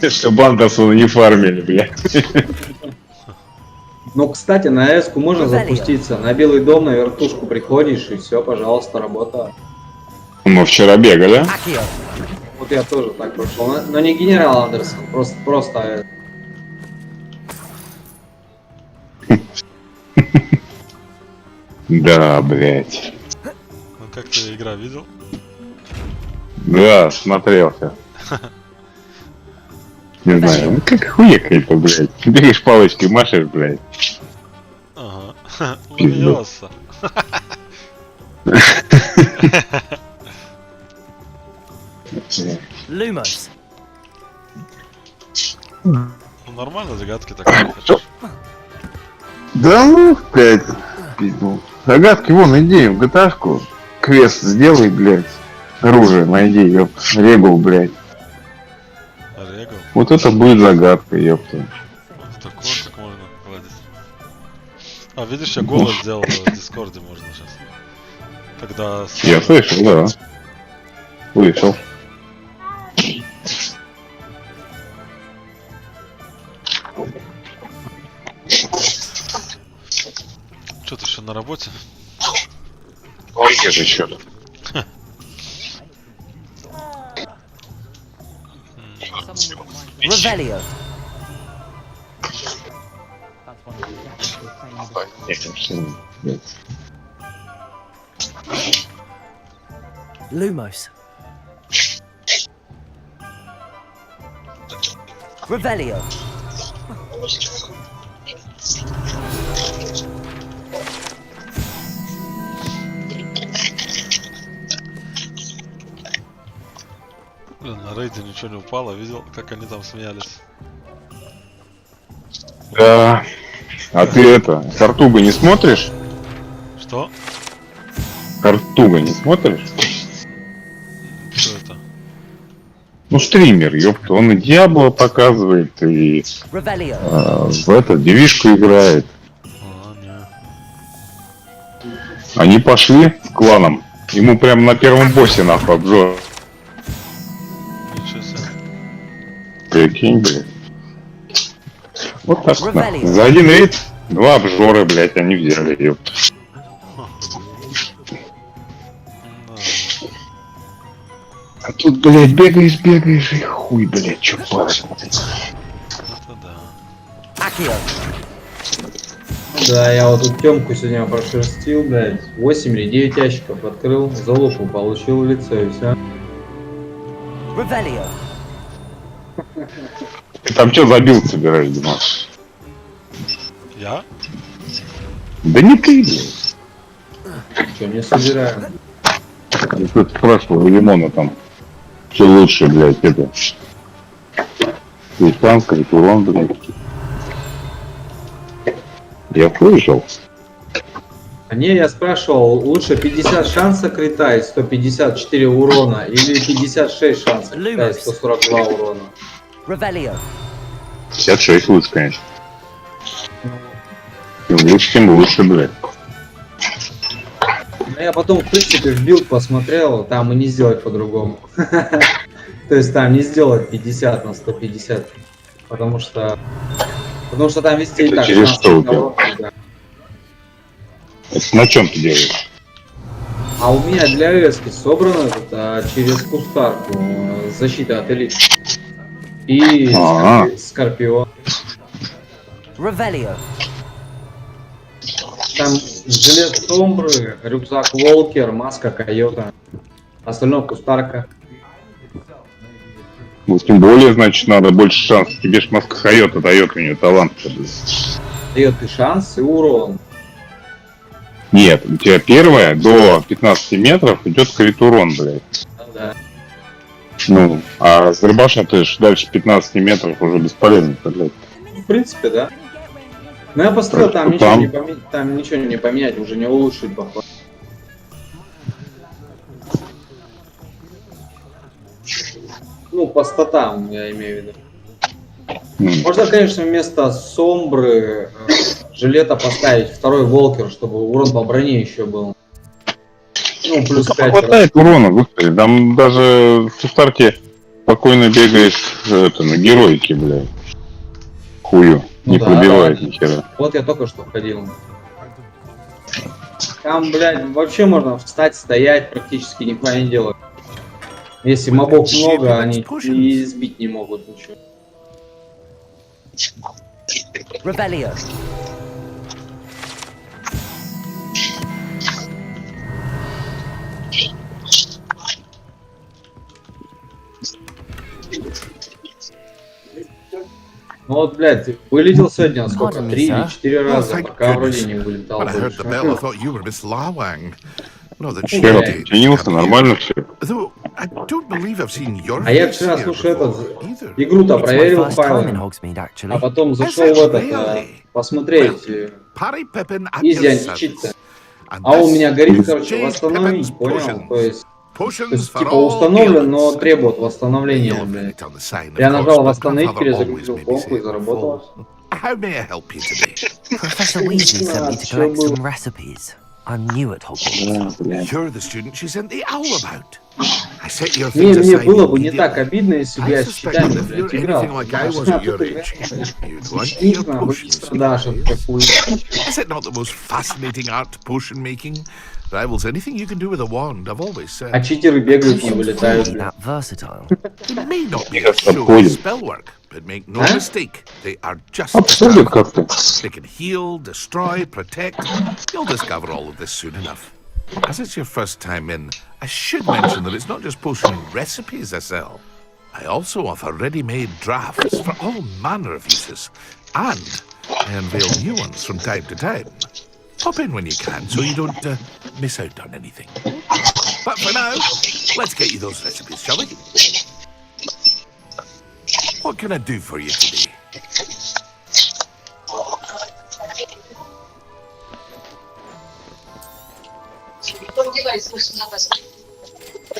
Чтобы Андерсона не фармили, блядь. Ну, кстати, на АЭС-ку можно запуститься. На Белый дом, на вертушку приходишь, и все, пожалуйста, работа. Мы вчера бегали. Вот я тоже так прошел. Но не генерал Андерсон, просто АЭС. Да, блядь. Ну как ты игра видел? Да, смотрелся. Не знаю, ну как хуекает-то, блядь. Бегаешь палочкой, машешь, блядь. Ага. Ловился. Lumos. Ну нормально, загадки такие. Да ну, блядь, пизду. Загадки вон, иди в GTA-шку. Квест сделай, блядь. Оружие найди, ёп. Регул, блядь. Регул? Вот это будет загадка, ёпта. Такое как можно ладить. А, видишь, я голос сделал в Дискорде, можно сейчас. Когда... Я слышал, да. Слышал. Что ты еще на работе? Ой, я же что-то. Revelio. That's one of the definitely famous. Lumos. Revelio. Блин, на рейде ничего не упало, видел, как они там смеялись. Да. А ты это, Картуга не смотришь? Что? Картуга не смотришь? Что это? Ну, стример, ёпта, он и Диабло показывает, и в это, Девишку играет. Они пошли с кланом, ему прям на первом боссе нахуй обжор. Ничего себе. Прикинь, блядь. Вот так вот, нахуй. За один рейд 2 обжора, блядь, они взяли, ёпта. А тут, блядь, бегаешь и хуй, блядь, чё парень. Это да. Да, я вот тут Тёмку сегодня прошерстил, блядь, 8 или 9 ящиков открыл, залупу получил в лицо и все. Ты там чё забил собираешь, Димас? Я? Да не ты, блядь. Чё, не собираю. Я тут спрашивал у Лимона там, что лучше, блядь, это... Титан, Критурон, блядь. Я слышал. А не, я спрашивал, лучше 50 шанса крита и 154 урона, или 56 шансов крита и 142 урона. 56 лучше, конечно. Чем лучше, тем лучше, блядь. Ну, я потом, в принципе, в билд посмотрел, там и не сделать по-другому. То есть там не сделать 50 на 150. Потому что там везде и так через шансы что у короткие, да. Это на чем ты делаешь? А у меня для резки собрано через кустарку защита от элит. И Скорпион. Там жилет Сомбры, рюкзак Волкер, маска Койота. Остальное кустарка. Ну, тем более, значит, надо больше шансов. Тебе ж маска Койота дает, у нее талант. Дает и шанс, и урон. Нет, у тебя первая до 15 метров идет крит урон, блядь. Да. Ну, а с дробаша ты ж дальше 15 метров уже бесполезно стрелять. В принципе, да. Но я посмотрел, там ничего не поменять, уже не улучшить, походу. Ну, по статам, я имею в виду. Можно, конечно, вместо Сомбры жилета поставить второй Волкер, чтобы урон по броне еще был. Ну, плюс 5. Хватает урона, господи. Там даже в старте спокойно бегаешь на героике, блядь. Хую. Ну, не да, пробивает да. ни хера. Вот я только что ходил. Там, блядь, вообще можно встать, стоять, практически никуда не делать. Если мобов много, они и сбить не могут ничего. Ну вот, блядь, вылетел сегодня сколько? 3 или 4 раза, пока вроде не вылетал. Чинился, нормально все. А я вчера, слушай, игру-то проверил файлы, а потом зашел в этот, посмотреть, изи античит-то. А у меня горит, короче, восстановить, понял? То есть типа установлен, но требует восстановления, блядь. Я нажал восстановить, перезагрузил комп и заработал. Professor Weasley sent me to collect some recipes. I'm new at Hogwarts. You're the student she sent the owl about. I set your Мне things aside было бы не так immediately. обидно, если бы I я с suspect щитами, that if блядь, you're играл. anything like I Понимаешь? was А at тут your играешь age, you'd want to your действительно potions быстро дашь supplies. какую. Is it not the most fascinating art, potion making? Rivals anything you can do with a wand, I've always said. А читеры бегают, не Potions вылетают, really блядь. that versatile. They may not be Мне кажется, showy обходит. spell work, but make no А? mistake, they are just Обходит as powerful. как-то. They can heal, destroy, protect. You'll discover all of this soon enough. As it's your first time in, I should mention that it's not just potion recipes I sell. I also offer ready-made drafts for all manner of uses, and I unveil new ones from time to time. Pop in when you can so you don't miss out on anything. But for now, let's get you those recipes, shall we? What can I do for you today?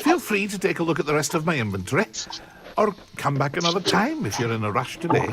Feel free to take a look at the rest of my inventory, or come back another time if you're in a rush today.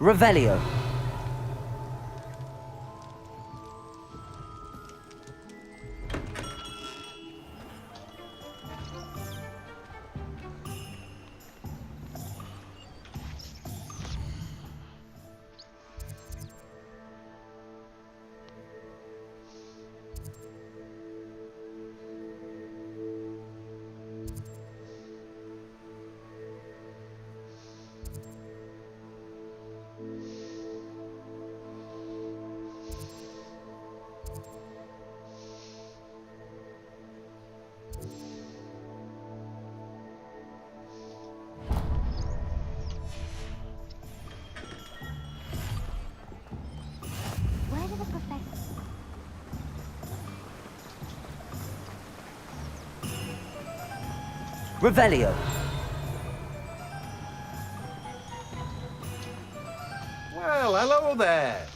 Revelio. Where did the professor... Revelio. Well, hello there.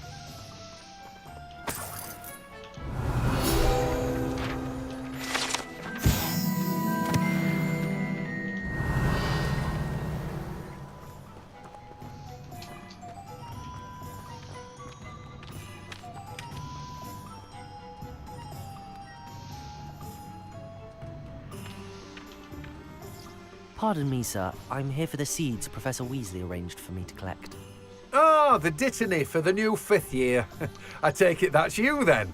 Pardon me, sir. I'm here for the seeds Professor Weasley arranged for me to collect. Oh, the dittany for the new 5th year. I take it that's you then.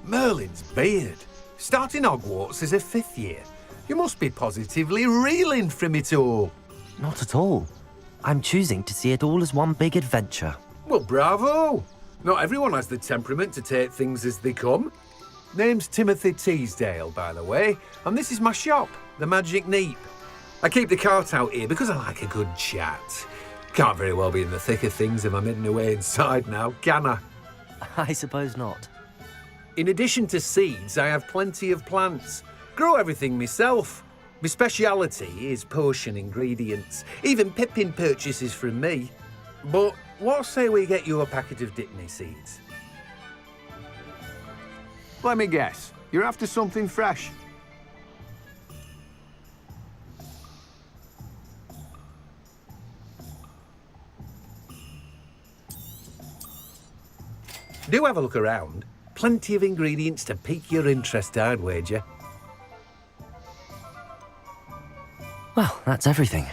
Merlin's beard. Starting Hogwarts as a 5th year. You must be positively reeling from it all. Not at all. I'm choosing to see it all as one big adventure. Well, bravo. Not everyone has the temperament to take things as they come. Name's Timothy Teasdale, by the way, and this is my shop, the Magic Neep. I keep the cart out here because I like a good chat. Can't very well be in the thick of things if I'm hidden away inside now, can I? I suppose not. In addition to seeds, I have plenty of plants. Grow everything myself. My speciality is potion ingredients. Even Pippin purchases from me. But what say we get you a packet of Dickney seeds? Let me guess. You're after something fresh. Do have a look around. Plenty of ingredients to pique your interest, I'd wager. Well, that's everything.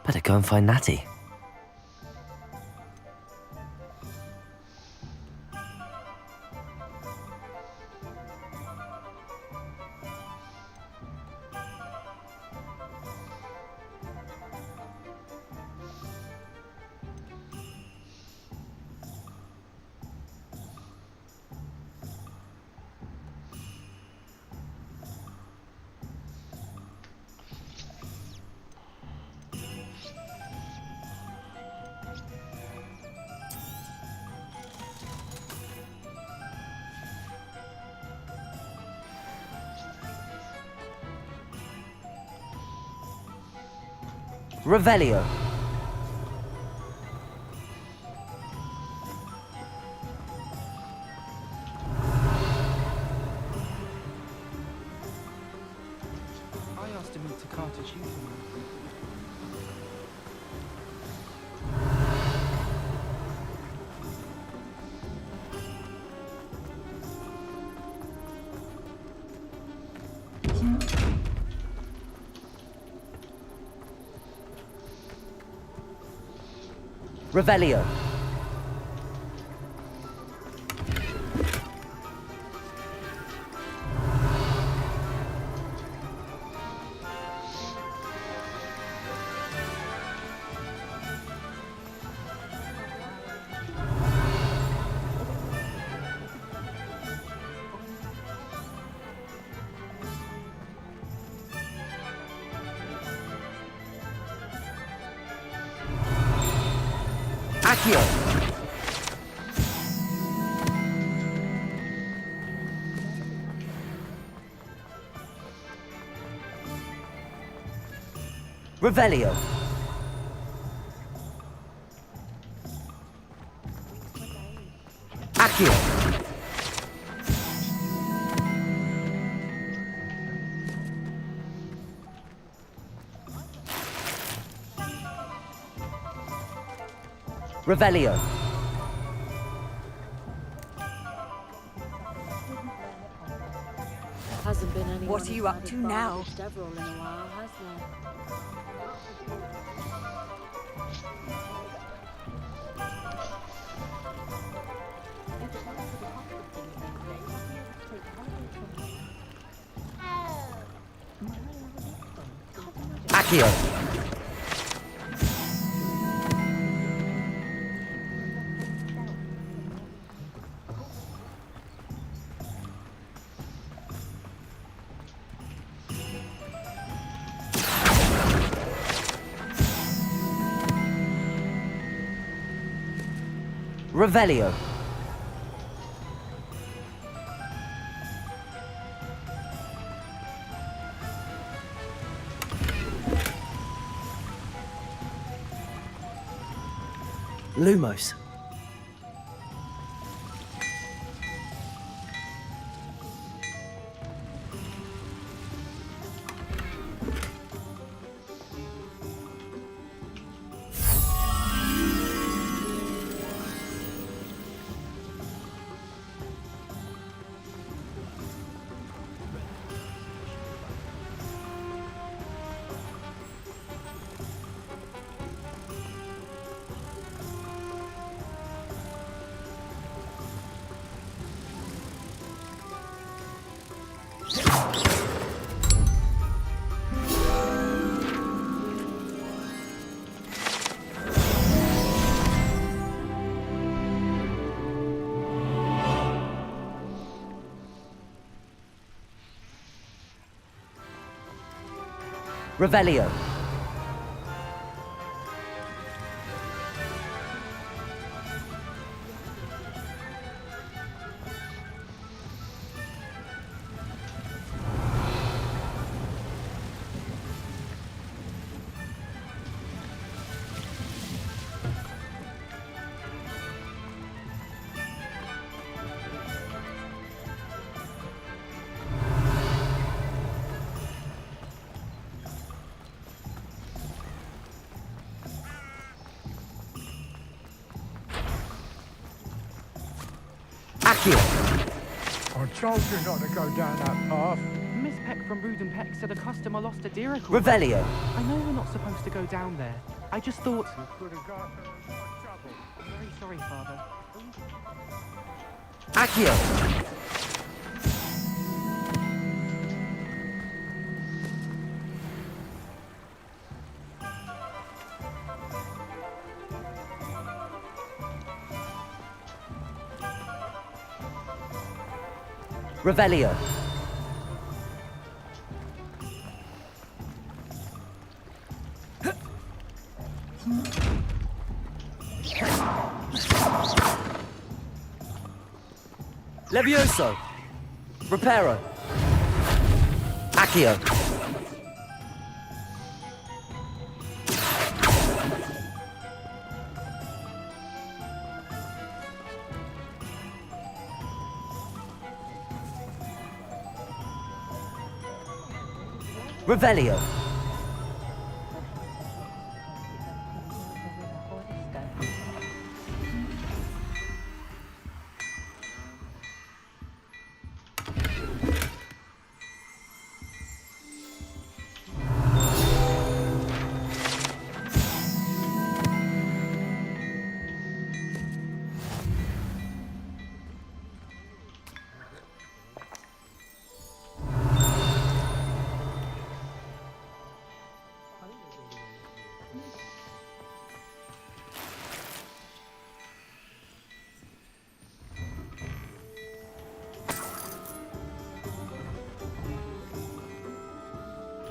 Better go and find Natty. Revelio. I asked him to cart a shoe for me. Revelio. Accio. Revelio. Accio. Revelio. Hasn't been anyone. What are you up to now? Deverell in a while, has there? Accio. Revelio. Lumos. Revelio. Accio! I told you not to go down that path. Miss Peck from Ruden Peck said a customer lost a deer. Revelio! I know we're not supposed to go down there. I just thought... You could have got in trouble. I'm very sorry, Father. Accio! Revelio. Levioso. Reparo. Accio. Revelio.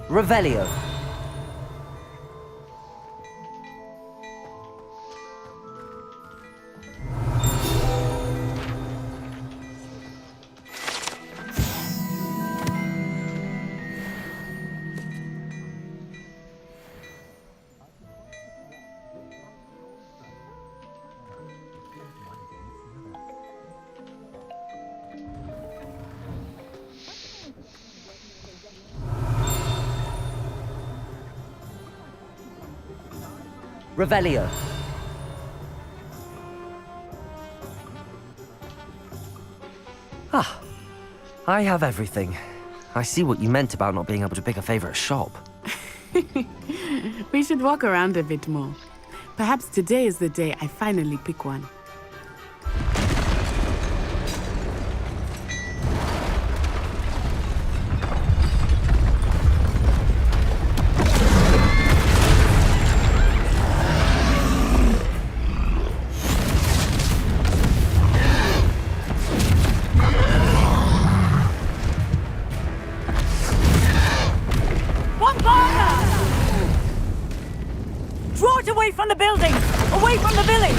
Revelio. Revelio. Ah, I have everything. I see what you meant about not being able to pick a favorite shop. We should walk around a bit more. Perhaps today is the day I finally pick one. Draw it away from the building! Away from the village!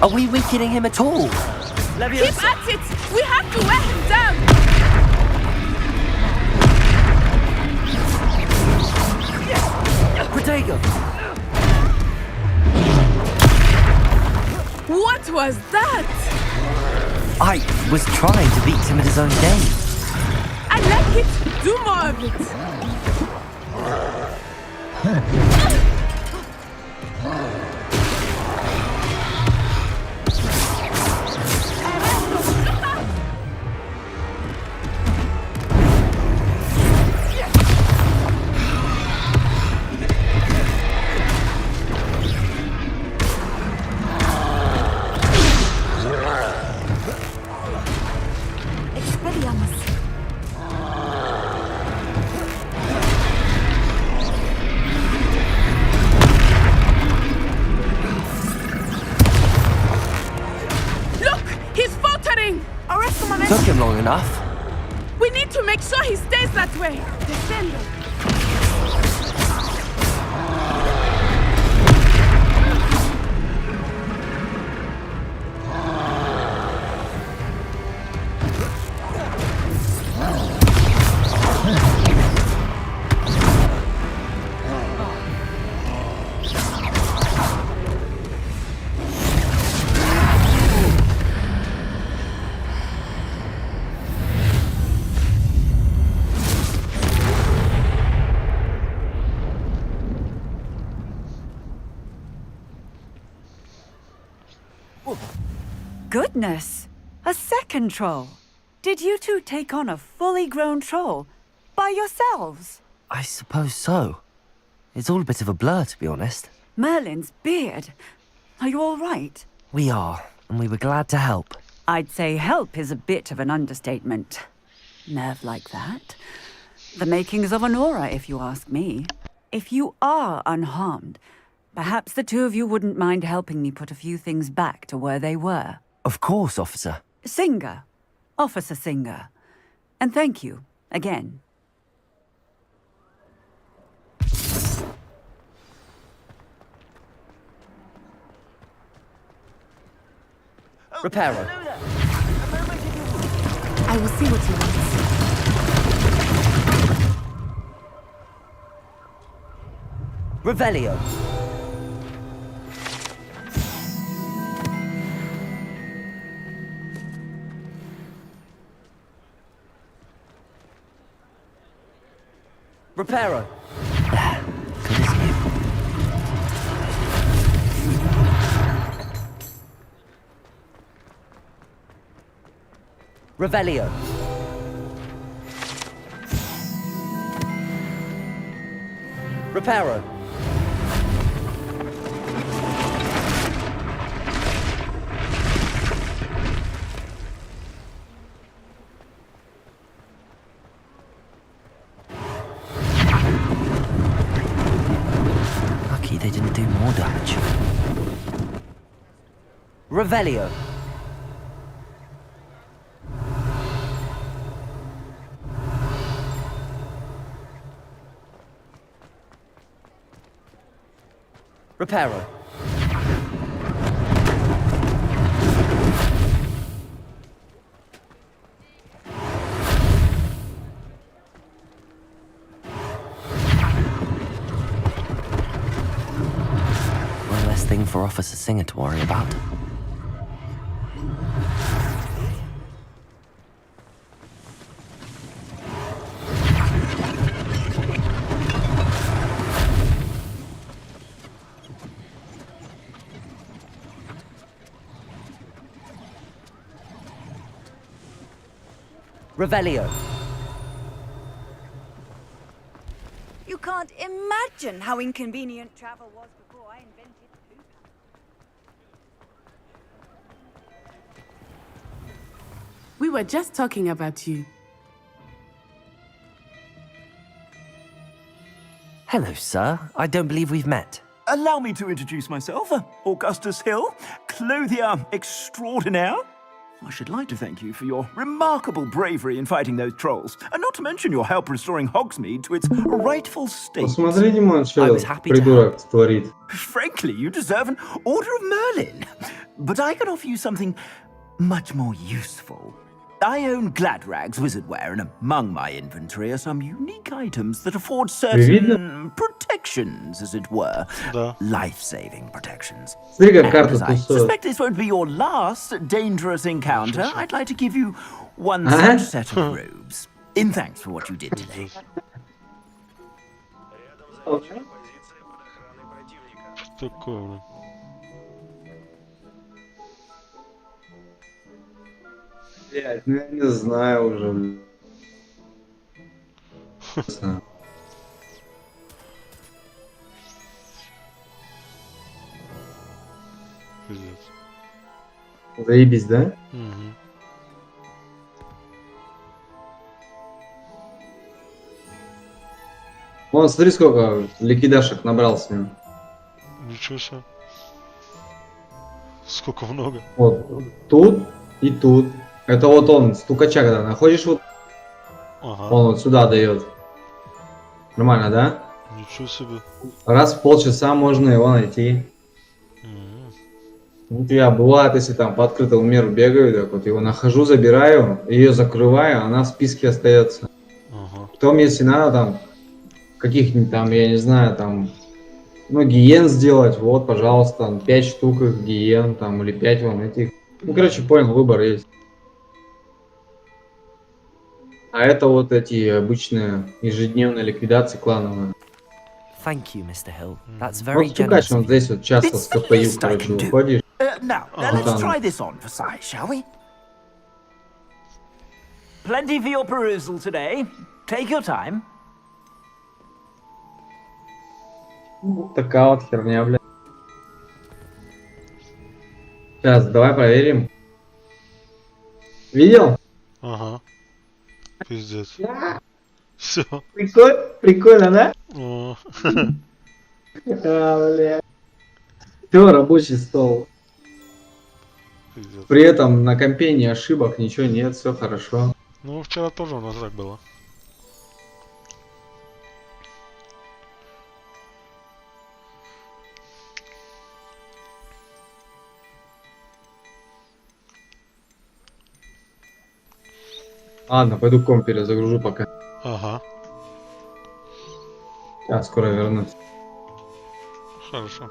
Are we weakening him at all? Leviosa. Keep at it! We have to wear him down! Protego. What was that? I was trying to beat him at his own game. I like it! Do more of it! Took him long enough. We need to make sure he stays that way. Descendo. Goodness! A second troll! Did you two take on a fully grown troll? By yourselves? I suppose so. It's all a bit of a blur, to be honest. Merlin's beard. Are you all right? We are, and we were glad to help. I'd say help is a bit of an understatement. Nerve like that. The makings of an aura, if you ask me. If you are unharmed, perhaps the two of you wouldn't mind helping me put a few things back to where they were. Of course, officer. Singer. Officer Singer. And thank you, again. Reparo. I will see what he wants. Revelio. Reparo. Good as new. Revelio. Reparo. Lucky they didn't do more damage. Revelio. Reparo. One less thing for Officer Singer to worry about. Revelio. You can't imagine how inconvenient travel was before I invented poop. We were just talking about you. Hello, sir. I don't believe we've met. Allow me to introduce myself. Augustus Hill, clothier extraordinaire. I should like to thank you for your remarkable bravery in fighting those trolls, and not to mention your help restoring Hogsmeade to its rightful state. Посмотрите, мой, что придурок творит. Frankly, you deserve an Order of Merlin. But I can offer you something much more useful. I own Gladrag's wizardware, and among my inventory are some unique items that afford certain protections, as it were. Life-saving protections. And as I suspect this won't be your last dangerous encounter, I'd like to give you one such set of robes, in thanks for what you did today. Такое. Блядь, ну я не знаю уже. Заебись, да? Угу. Вон, смотри, сколько ликидашек набрал с ним. Ничего себе. Сколько много. Вот, тут и тут. Это вот он, стукача, когда находишь, вот Ага. он вот сюда дает. Нормально, да? Ничего себе. Раз в полчаса можно его найти. Вот я бывает, если там по открытому миру бегаю, так вот его нахожу, забираю, ее закрываю, она в списке остается. Потом, если надо там каких-нибудь там, я не знаю, там, ну, гиен сделать, вот, пожалуйста, там, 5 штук их гиен, там, или 5 вон этих. Ну, короче, понял, выбор есть. А это вот эти обычные ежедневные ликвидации клановые. Thank you, Mr. Hill. That's very Вот стукач, generous. он здесь вот часто с КПЮ, короче, выходишь. Now, let's try this on for size, shall we? Plenty for your perusal today. Take your time. Такая вот херня, блядь. Сейчас, давай проверим. Видел? Ага. Пиздец. Все. Прикольно, да? О. Бля. Все, рабочий стол. Пиздец. При этом на компе ни ошибок, ничего нет, все хорошо. Ну, вчера тоже у нас так было. Ладно, пойду комп перезагружу пока. Ага. Я скоро вернусь. Хорошо.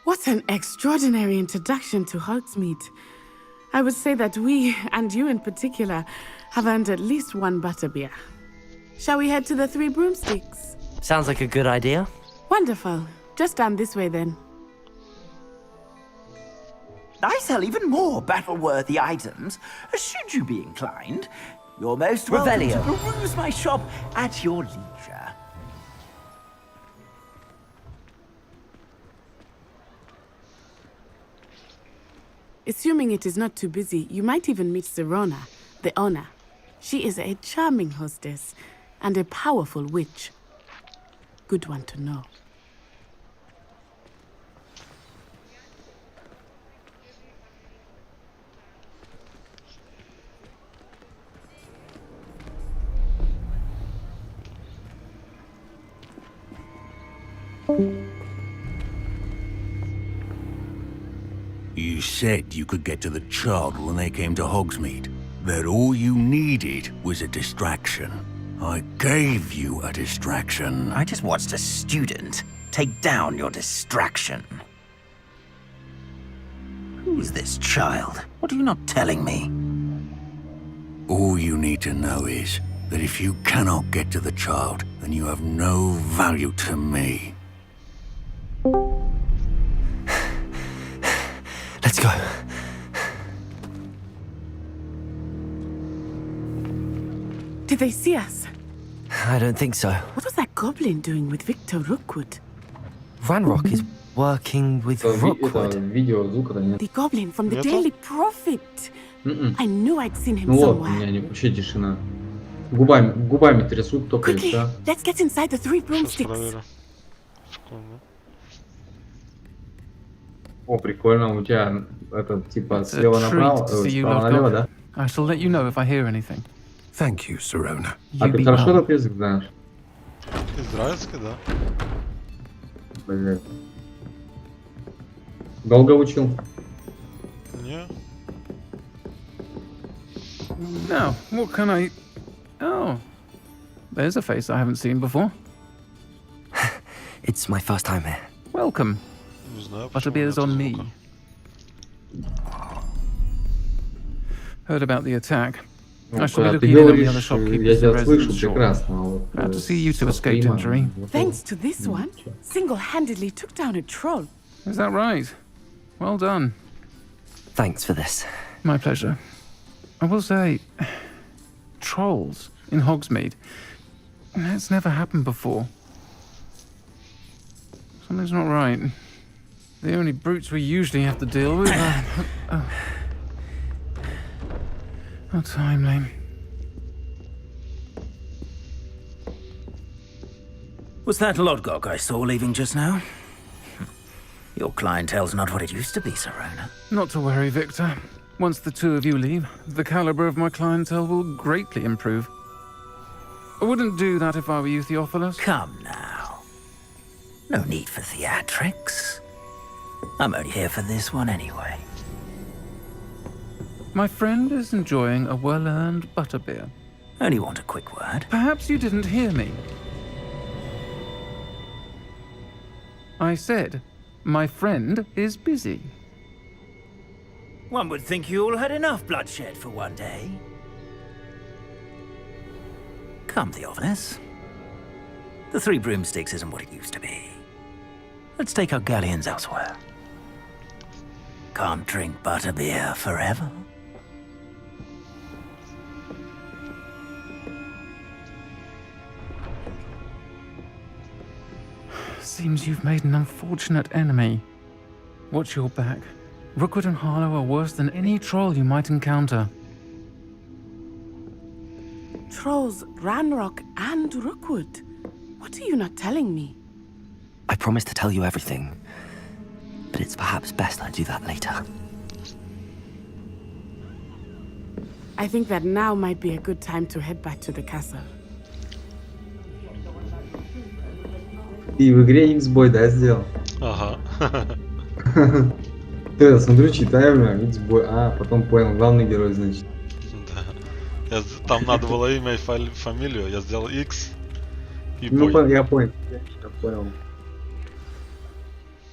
What an extraordinary introduction to Hogsmeade. I would say that we, and you in particular, have earned at least one butterbeer. Shall we head to the Three Broomsticks? Sounds like a good idea. Wonderful. Just down this way then. I sell even more battle-worthy items, should you be inclined. You're most welcome to peruse my shop at your leisure. Assuming it is not too busy, you might even meet Sirona, the owner. She is a charming hostess and a powerful witch. Good one to know. You said you could get to the child when they came to Hogsmeade. That all you needed was a distraction. I gave you a distraction. I just watched a student take down your distraction. Who's this child? What are you not telling me? All you need to know is that if you cannot get to the child, then you have no value to me. Let's go. Did they see us? I don't think so. What was that goblin doing with Victor Rookwood? Ranrock is working with Rookwood. The goblin from the Нет? Daily Prophet. М-м. I knew I'd seen him Ну вот, у somewhere. меня вообще тишина. Губами трясут только и Quickly, все. let's get inside the Three Broomsticks. О, прикольно, у тебя это типа It's a слева treat направо, to see you справа lot налево, go. да? I shall let you know if I hear anything. Thank you, Sirona. А You ты be хорошо well. этот язык знаешь? Израильский, да. Блин. Долго учил? Не. Now, what can I... Oh, there's a face I haven't seen before. It's my first time here. Welcome. Не знаю, Butterbeer's on me. Heard about the attack. Ну, I shall be когда ты looking in on the other говоришь, shopkeepers я тебя and слышу residents shortly. прекрасно. А вот, Glad to see you two со escaped стрима injury. вот Thanks to this one, single-handedly took down a troll. Is that right? Well done. Thanks for this. My pleasure. I will say, trolls in Hogsmeade. That's never happened before. Something's not right. The only brutes we usually have to deal with are... How timely. Was that Lodgok I saw leaving just now? Your clientele's not what it used to be, Serona. Not to worry, Victor. Once the two of you leave, the caliber of my clientele will greatly improve. I wouldn't do that if I were you, Theophilus. Come now. No need for theatrics. I'm only here for this one anyway. My friend is enjoying a well-earned butterbeer. Only want a quick word. Perhaps you didn't hear me. I said, my friend is busy. One would think you all had enough bloodshed for one day. Come, Theophilus. The Three Broomsticks isn't what it used to be. Let's take our galleons elsewhere. Can't drink butterbeer forever. Seems you've made an unfortunate enemy. Watch your back. Rookwood and Harlow are worse than any troll you might encounter. Trolls, Ranrock, and Rookwood. What are you not telling me? I promised to tell you everything, but it's perhaps best I do that later. I think that now might be a good time to head back to the castle. И в игре X-Boy, да, сделал? Ага. Я смотрю, читаю, бля, X-Boy. А, потом понял, главный герой, значит. Да. Там надо было имя и фамилию, я сделал X и Ну, Boy. я понял. Я понял.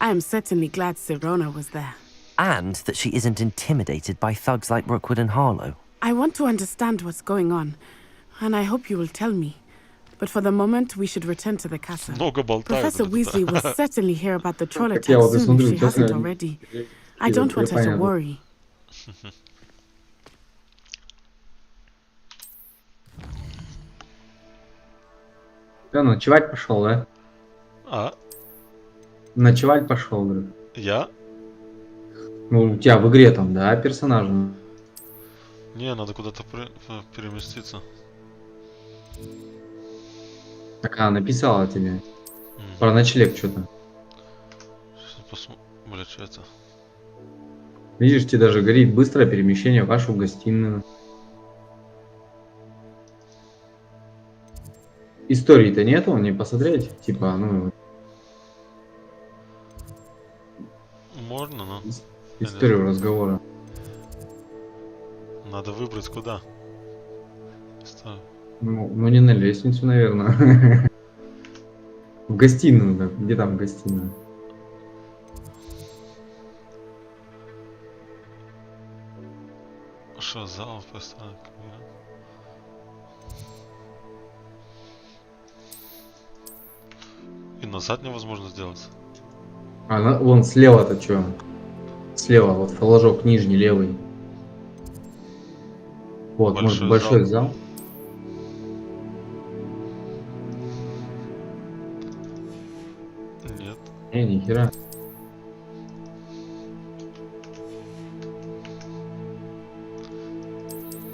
I am certainly glad Serona was there. And that she isn't intimidated by thugs like Rookwood and Harlow. I want to understand what's going on, and I hope you will tell me. But for the moment, we should return to the castle. Много болтают. Professor Weasley will certainly hear about the troll Так я attack вот и soon смотрю, if she hasn't честно, already. I don't want her to понятно. worry. Да, ночевать пошел, да? А? Ночевать пошел, говорю. Я? Ну, у тебя в игре там, да, персонажа? Не, надо куда-то переместиться. Так она написала тебе. Про ночлег что-то. Сейчас посмотрим. Блять, что это? Видишь, тебе даже говорит быстрое перемещение в вашу гостиную. Истории-то нету, не посмотреть? Типа, ну... Можно, но... Историю разговора. Надо выбрать куда. Ну, не на лестницу, наверное. В гостиную, да. Где там гостиная? Что, зал поставить? И назад невозможно сделать. А, вон слева-то что? Слева, вот флажок нижний, левый. Вот, может, большой зал. Нет. Ни хера.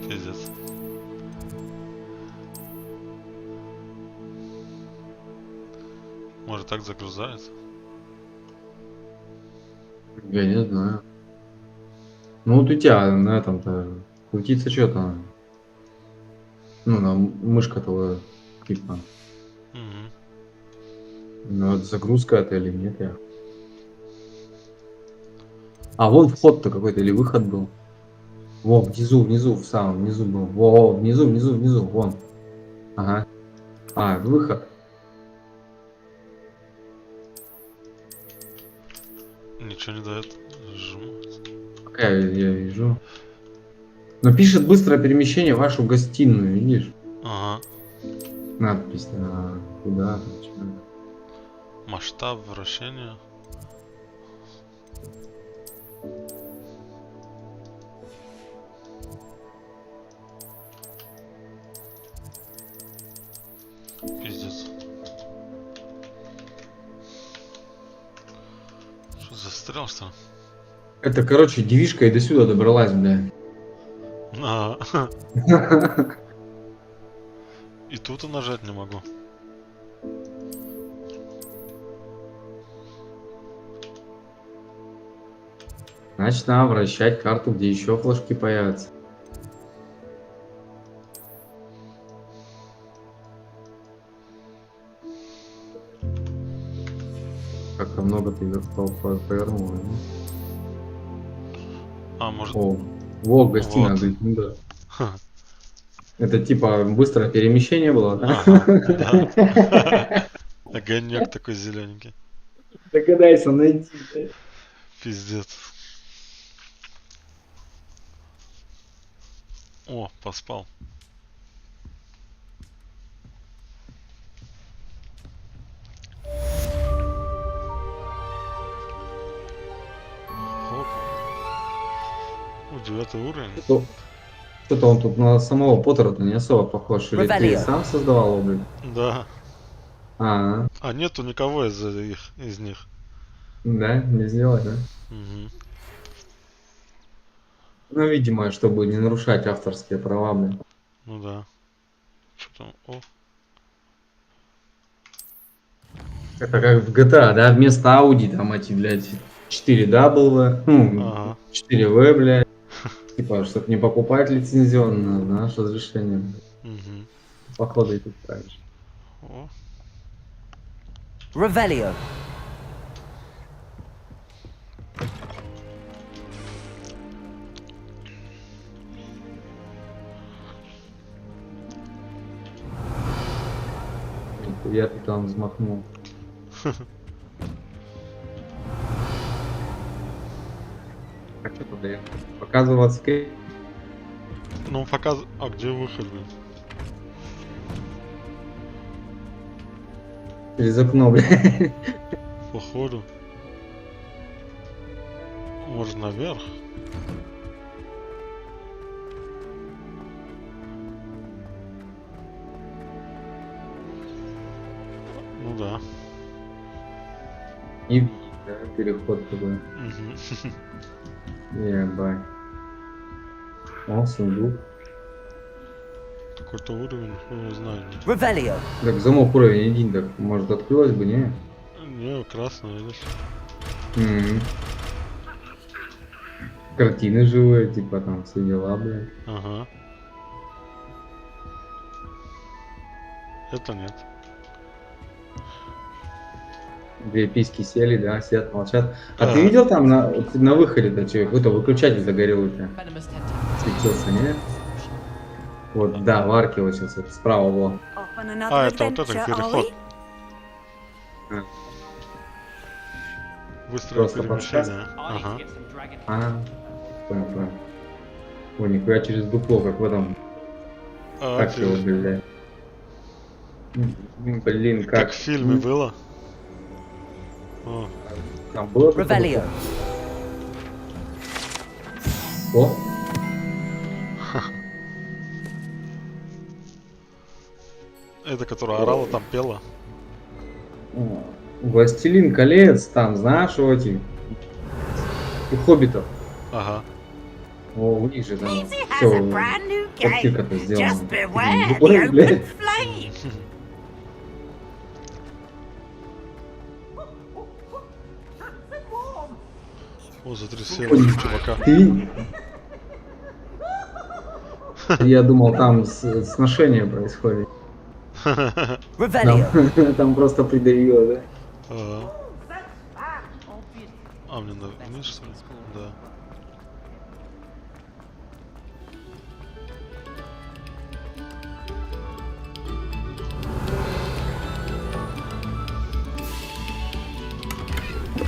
Пиздец. Может, так загрузается? Я не знаю. Ну вот у тебя на этом-то крутится что-то. Ну, на мышка-то типа. Ну, это загрузка это или нет, я. А вон вход-то какой-то или выход был. Во, внизу, в самом внизу был. Во, внизу, вон. Ага. А, выход. Ничего не дает. Жму. Какая я вижу. Но пишет быстрое перемещение в вашу гостиную, видишь? Ага. Надпись куда. Масштаб вращения. Пиздец. Что, застрял, что ли? Это, короче, девишка и до сюда добралась, бля. Ага. И тут и нажать не могу. Значит, надо вращать карту, где еще флажки появятся. Как-то много ты повернул. Да? А, может... О, во, гостиная, Вот. говорит, ну да. Это типа быстрое перемещение было, да? Ага, да. Огонек такой зелененький. Догадайся найти. Пиздец. О, поспал. Хоп. Ну, 9 уровень. Что-то он тут на самого Поттера-то не особо похож. Или ты сам создавал его, блин? Да. А, А нету никого из них. да, не сделать, да? Угу. Ну, видимо, чтобы не нарушать авторские права, блин. Ну да. Что там? О. Это как в GTA, да? Вместо Audi там эти, блядь, 4W, ну, 4V, блядь. Типа, чтобы не покупать лицензионно, знаешь, разрешение. Угу. Походу и тут так же. О. Revelio. Я ты там взмахнул. А что туда ехать? Показываться скрипт? Ну, показ... А где выход, блин? Через окно, блядь. Походу. Может, наверх? Ну да. И да, переход такой. Ебать. О, сундук. Какой-то уровень, ну не знаю. Revelio. Так, замок уровень 1, так может открылось бы, не? Не, красный, видишь? Картины живые, типа там все дела, блядь. Ага. Это нет. Две письки сели, да, сидят, молчат. А ты видел там на выходе-то что, какой-то выключатель загорел у тебя? Светился, не? Вот, да, в арке вот сейчас, вот, справа было. А, это вот этот переход. Быстрое Просто перемещение. Ага. Понял. Ой, нихуя через дупло, как в этом. Как его, блядь? Блин, Как в фильме было? Там было Revelio. О! Это, которая орала, там пела. Властелин колец, там, знаешь, у этих у хоббитов. Ага. О, у них же там все оптика-то сделано. Just beware the Ой, open блядь. flame. О, затрясение чувака. Ты... Я думал, там сношение происходит. Там просто придавило, да? Ага. А, мне надо вниз, что ли? Да.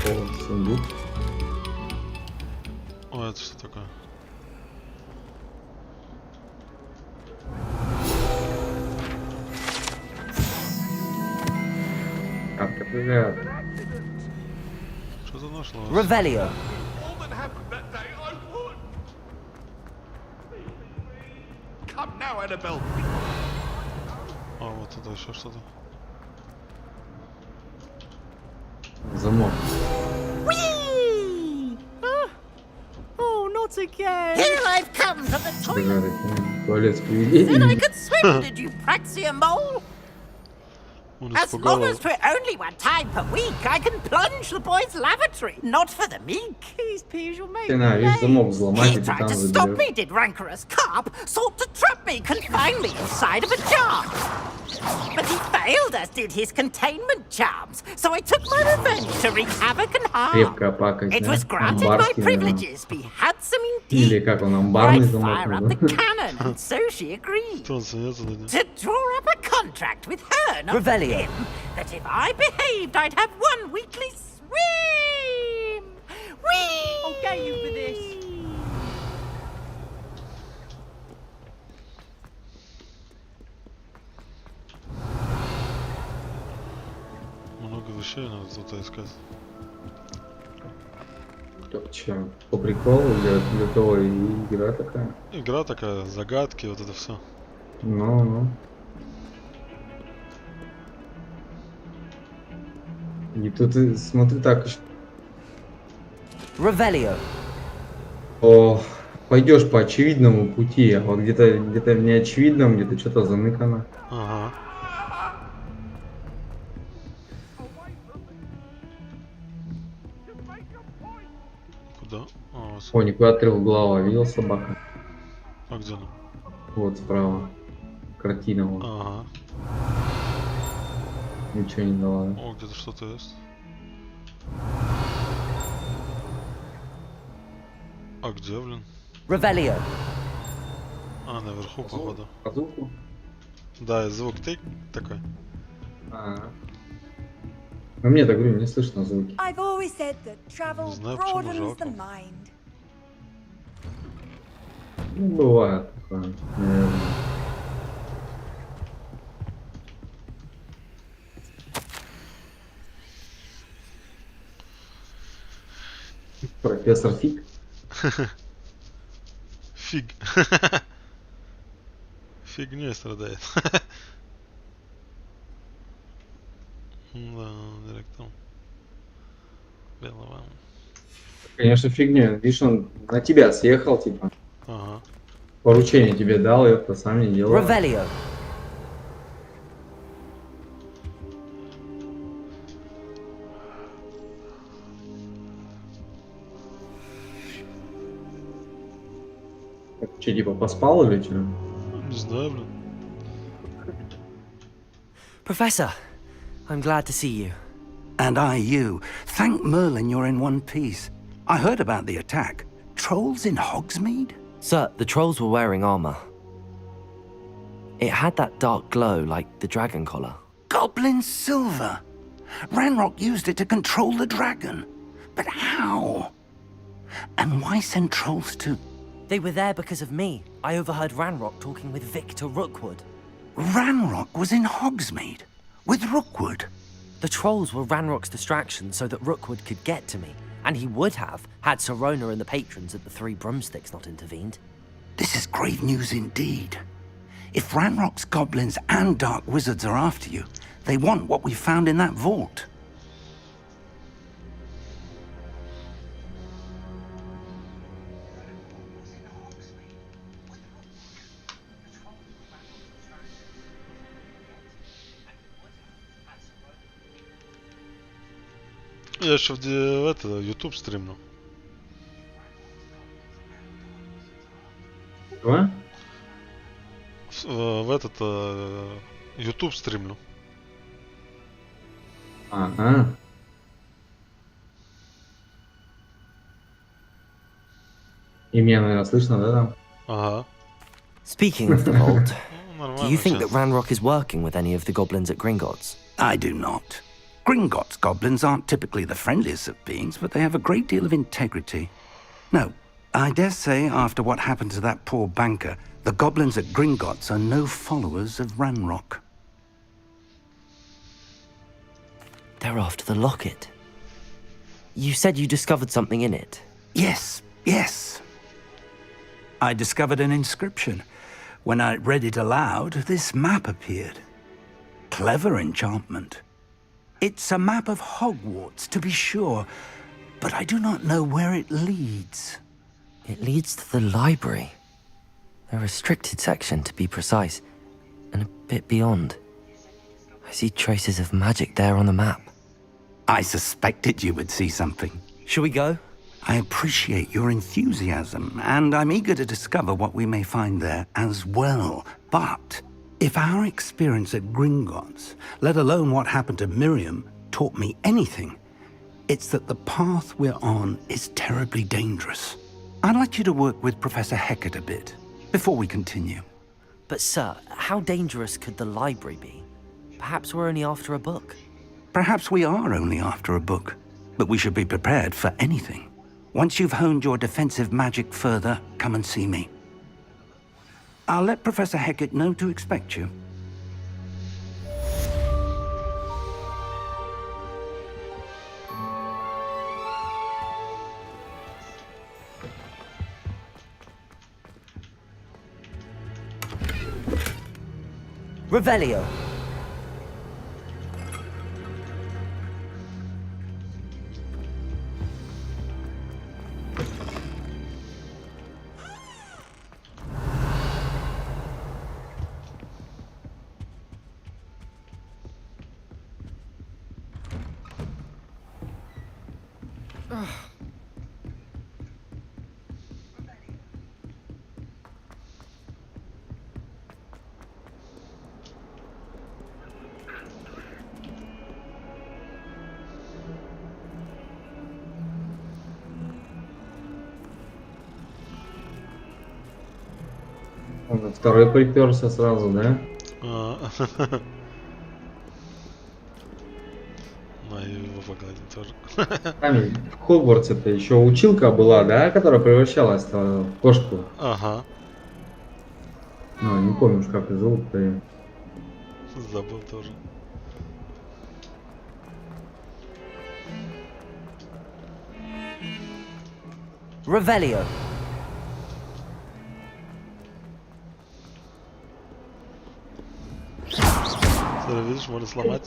О, сундук. О, это что такое? Капка привет. Что ты нашла? Revelio. Come now, Annabelle. А, вот это еще что-то. Замок. Whee! Oh, not out again. Here I've come from the toilet. Туалет с Said I привидениями. could swim, did you, Praxia Mole? As long as for only one time per week, I can plunge the boy's lavatory. Not for the meek. These peas will make На, me весь замок взломать, He и ты tried там to stop me, заберешь. did rancorous carp. Sought to trap me, confine me inside of a jar. But he failed, as did his containment charms. So I took my revenge to wreak havoc and harm. Крепкая пакость, It да? was granted my Амбарский, наверное. privileges be handsome indeed. Или как он, Or амбарный I'd замок. fire up the cannon, and so she agreed. To draw up a contract with her, not with Revelio. him, that if I behaved, I'd have one weekly swim. Whee! I'll get you for this. Много вещей надо тут искать. Так чё, по приколу для того и игра такая. Игра такая, загадки, вот это все. Ну. И тут, смотри, так. Revelio. О, пойдешь по очевидному пути, а вот где-то в неочевидном, где-то что-то заныкано. Ага. Куда? А, О, никуда трехглава, видел собака? а где она? Вот справа. Картина вот. Ага. Ничего не дала. О, где-то что-то есть. А где, блин? Revelio. А, наверху, походу. По звуку? Да, и звук такой. Ну мне так говорю, не слышно звуки. I've always said that travel знаю, почему broadens жалко. the mind. Ну, бывает такое, наверное. Профессор Фиг. Фиг. Фигней страдает. Да, директор. Белого. Конечно, фигня. Видишь, он на тебя съехал, типа. Ага. Поручение тебе дал, и это сам не делал. Revelio. Че, типа, поспал или что? Не знаю, блин. Professor, I'm glad to see you. And I you. Thank Merlin you're in one piece. I heard about the attack. Trolls in Hogsmeade? Sir, the trolls were wearing armor. It had that dark glow like the dragon collar. Goblin silver. Ranrock used it to control the dragon. But how? And why send trolls to... They were there because of me. I overheard Ranrock talking with Victor Rookwood. Ranrock was in Hogsmeade? With Rookwood? The trolls were Ranrock's distraction so that Rookwood could get to me. And he would have, had Sirona and the patrons at the Three Broomsticks not intervened. This is grave news indeed. If Ranrock's goblins and dark wizards are after you, they want what we found in that vault. Я еще в это, YouTube стримлю. Что? В этот YouTube стримлю. Ага. И меня, наверное, слышно, да, там? Ага. Speaking of the vault, do Нормально you think that сейчас. Ranrock is working with any of the goblins at Gringotts? I do not. Gringotts goblins aren't typically the friendliest of beings, but they have a great deal of integrity. No, I dare say after what happened to that poor banker, the goblins at Gringotts are no followers of Ranrock. They're after the locket. You said you discovered something in it. Yes, yes. I discovered an inscription. When I read it aloud, this map appeared. Clever enchantment. It's a map of Hogwarts, to be sure, but I do not know where it leads. It leads to the library. A restricted section, to be precise, and a bit beyond. I see traces of magic there on the map. I suspected you would see something. Shall we go? I appreciate your enthusiasm, and I'm eager to discover what we may find there as well. But if our experience at Gringotts, let alone what happened to Miriam, taught me anything, it's that the path we're on is terribly dangerous. I'd like you to work with Professor Hecat a bit, before we continue. But sir, how dangerous could the library be? Perhaps we're only after a book. Perhaps we are only after a book, but we should be prepared for anything. Once you've honed your defensive magic further, come and see me. I'll let Professor Hecat know to expect you. Revelio. Он второй приперся сразу, да? Его погладим тоже. Там в Хогвартсе-то еще училка была, да, которая превращалась в кошку. Ага. Ну, не помню уж, как ее зовут-то её. Забыл тоже. Revelio. Смотри, видишь, можно сломать.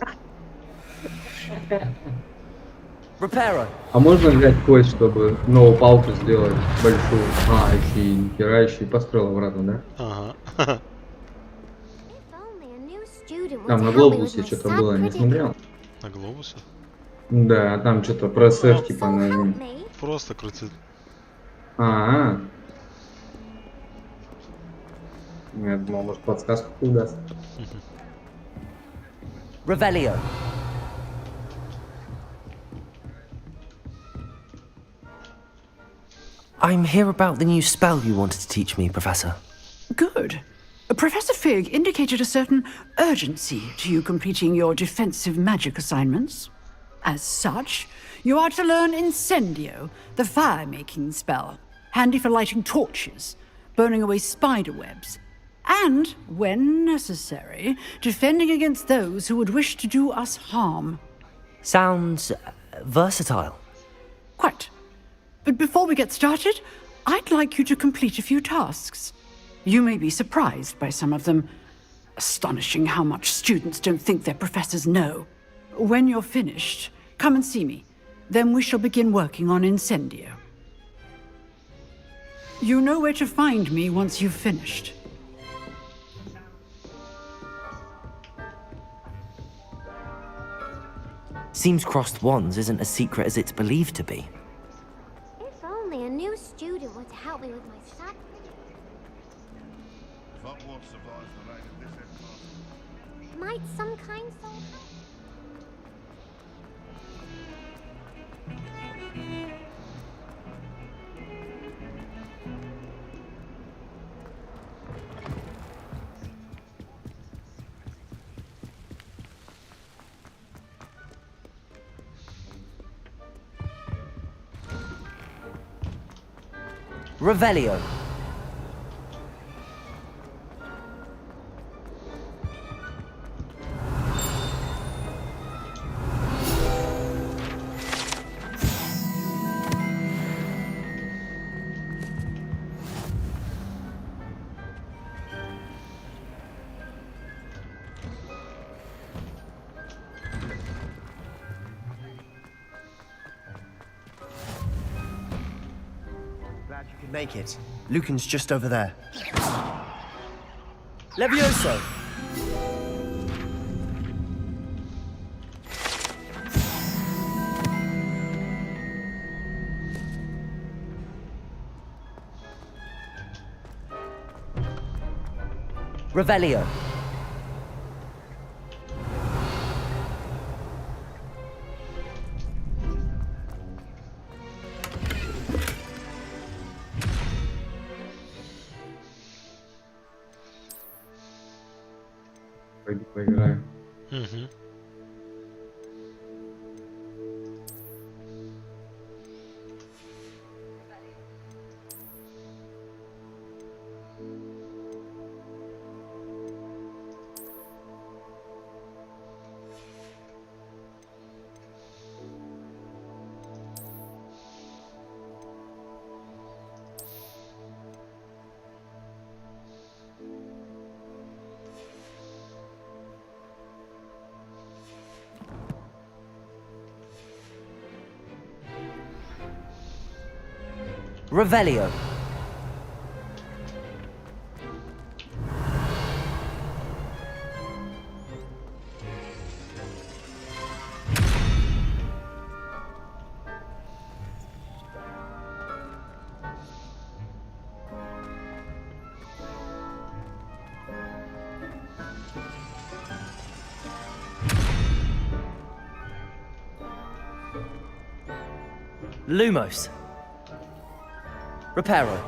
Reparo. А можно взять кость, чтобы новую палку сделать большую? А, еще и нихера, еще и построил обратно, да? Ага. Там на глобусе что-то было, не смотрел? На глобусе? Да, там что-то про СФ типа на... Просто крутит. Я думал, может подсказку даст. Revelio. I'm here about the new spell you wanted to teach me, Professor. Good. Professor Fig indicated a certain urgency to you completing your defensive magic assignments. As such, you are to learn Incendio, the fire-making spell, handy for lighting torches, burning away spider webs, and, when necessary, defending against those who would wish to do us harm. Sounds versatile. Quite. But before we get started, I'd like you to complete a few tasks. You may be surprised by some of them. Astonishing how much students don't think their professors know. When you're finished, come and see me. Then we shall begin working on Incendio. You know where to find me once you've finished. Seems crossed wands isn't as secret as it's believed to be. If only a new student were to help me with my sack. Might some kind soul help? Revelio. Glad you Make it. Lucan's just over there. Levioso! Revelio. Пойду поиграю. Угу. Revelio. Lumos. Reparo.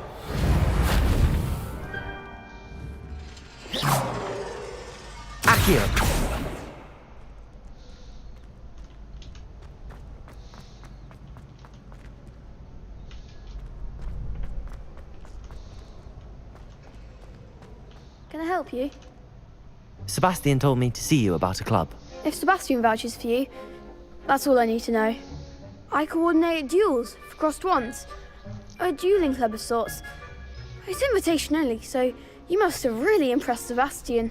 Accio. Can I help you? Sebastian told me to see you about a club. If Sebastian vouches for you, that's all I need to know. I coordinate duels for crossed wands. A dueling club of sorts. It's invitation only, so you must have really impressed Sebastian.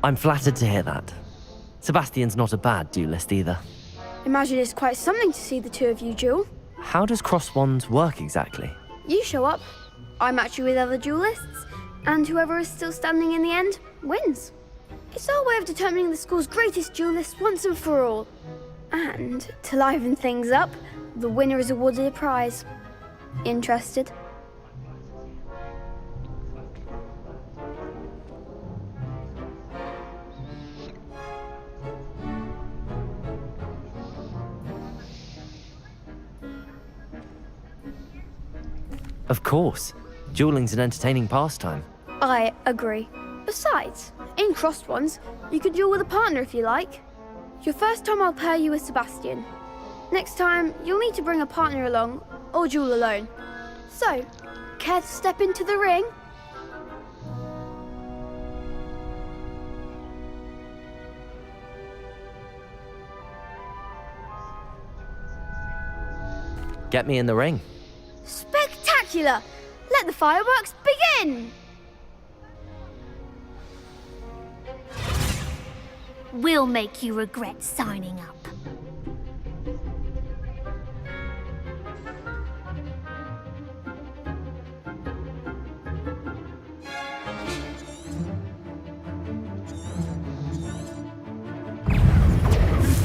I'm flattered to hear that. Sebastian's not a bad duelist either. Imagine it's quite something to see the two of you duel. How does cross wands work exactly? You show up, I match you with other duelists, and whoever is still standing in the end wins. It's our way of determining the school's greatest duelist once and for all. And to liven things up, the winner is awarded a prize. Interested? Of course. Dueling's an entertaining pastime. I agree. Besides, in crossed ones, you could duel with a partner if you like. Your first time I'll pair you with Sebastian. Next time, you'll need to bring a partner along, or duel alone. So, care to step into the ring? Get me in the ring. Spectacular! Let the fireworks begin! We'll make you regret signing up.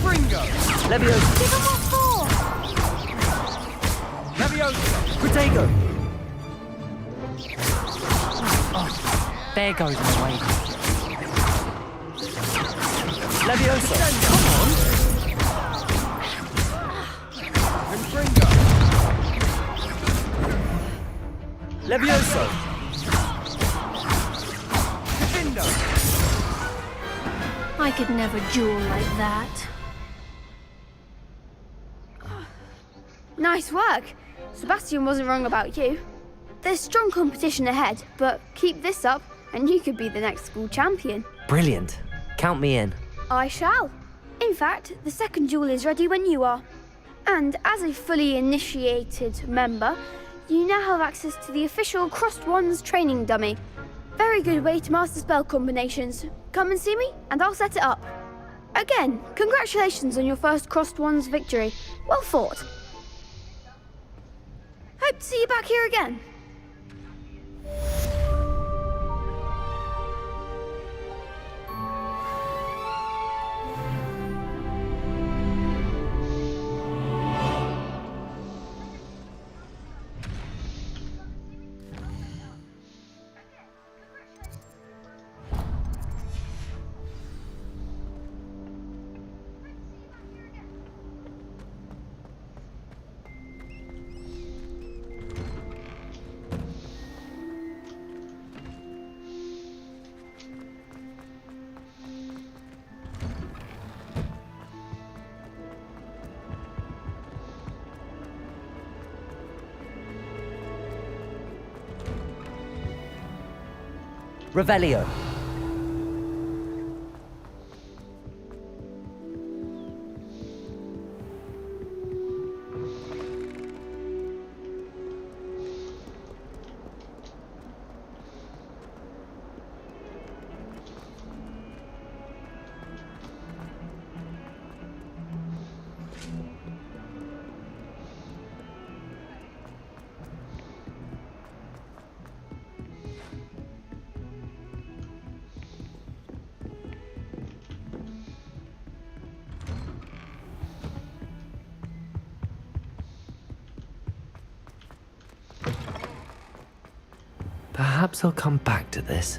Fringo! Levioso. Give 'em what for! Levioso! Protego. Oh, there goes my way. Levioso. Come on. Fringo! Levioso! Defendo! I could never duel like that. Nice work. Sebastian wasn't wrong about you. There's strong competition ahead, but keep this up and you could be the next school champion. Brilliant. Count me in. I shall. In fact, the second duel is ready when you are. And as a fully initiated member, you now have access to the official Crossed Wands training dummy. Very good way to master spell combinations. Come and see me, and I'll set it up. Again, congratulations on your first Crossed Ones victory. Well fought. Hope to see you back here again. Revelio. Perhaps I'll come back to this.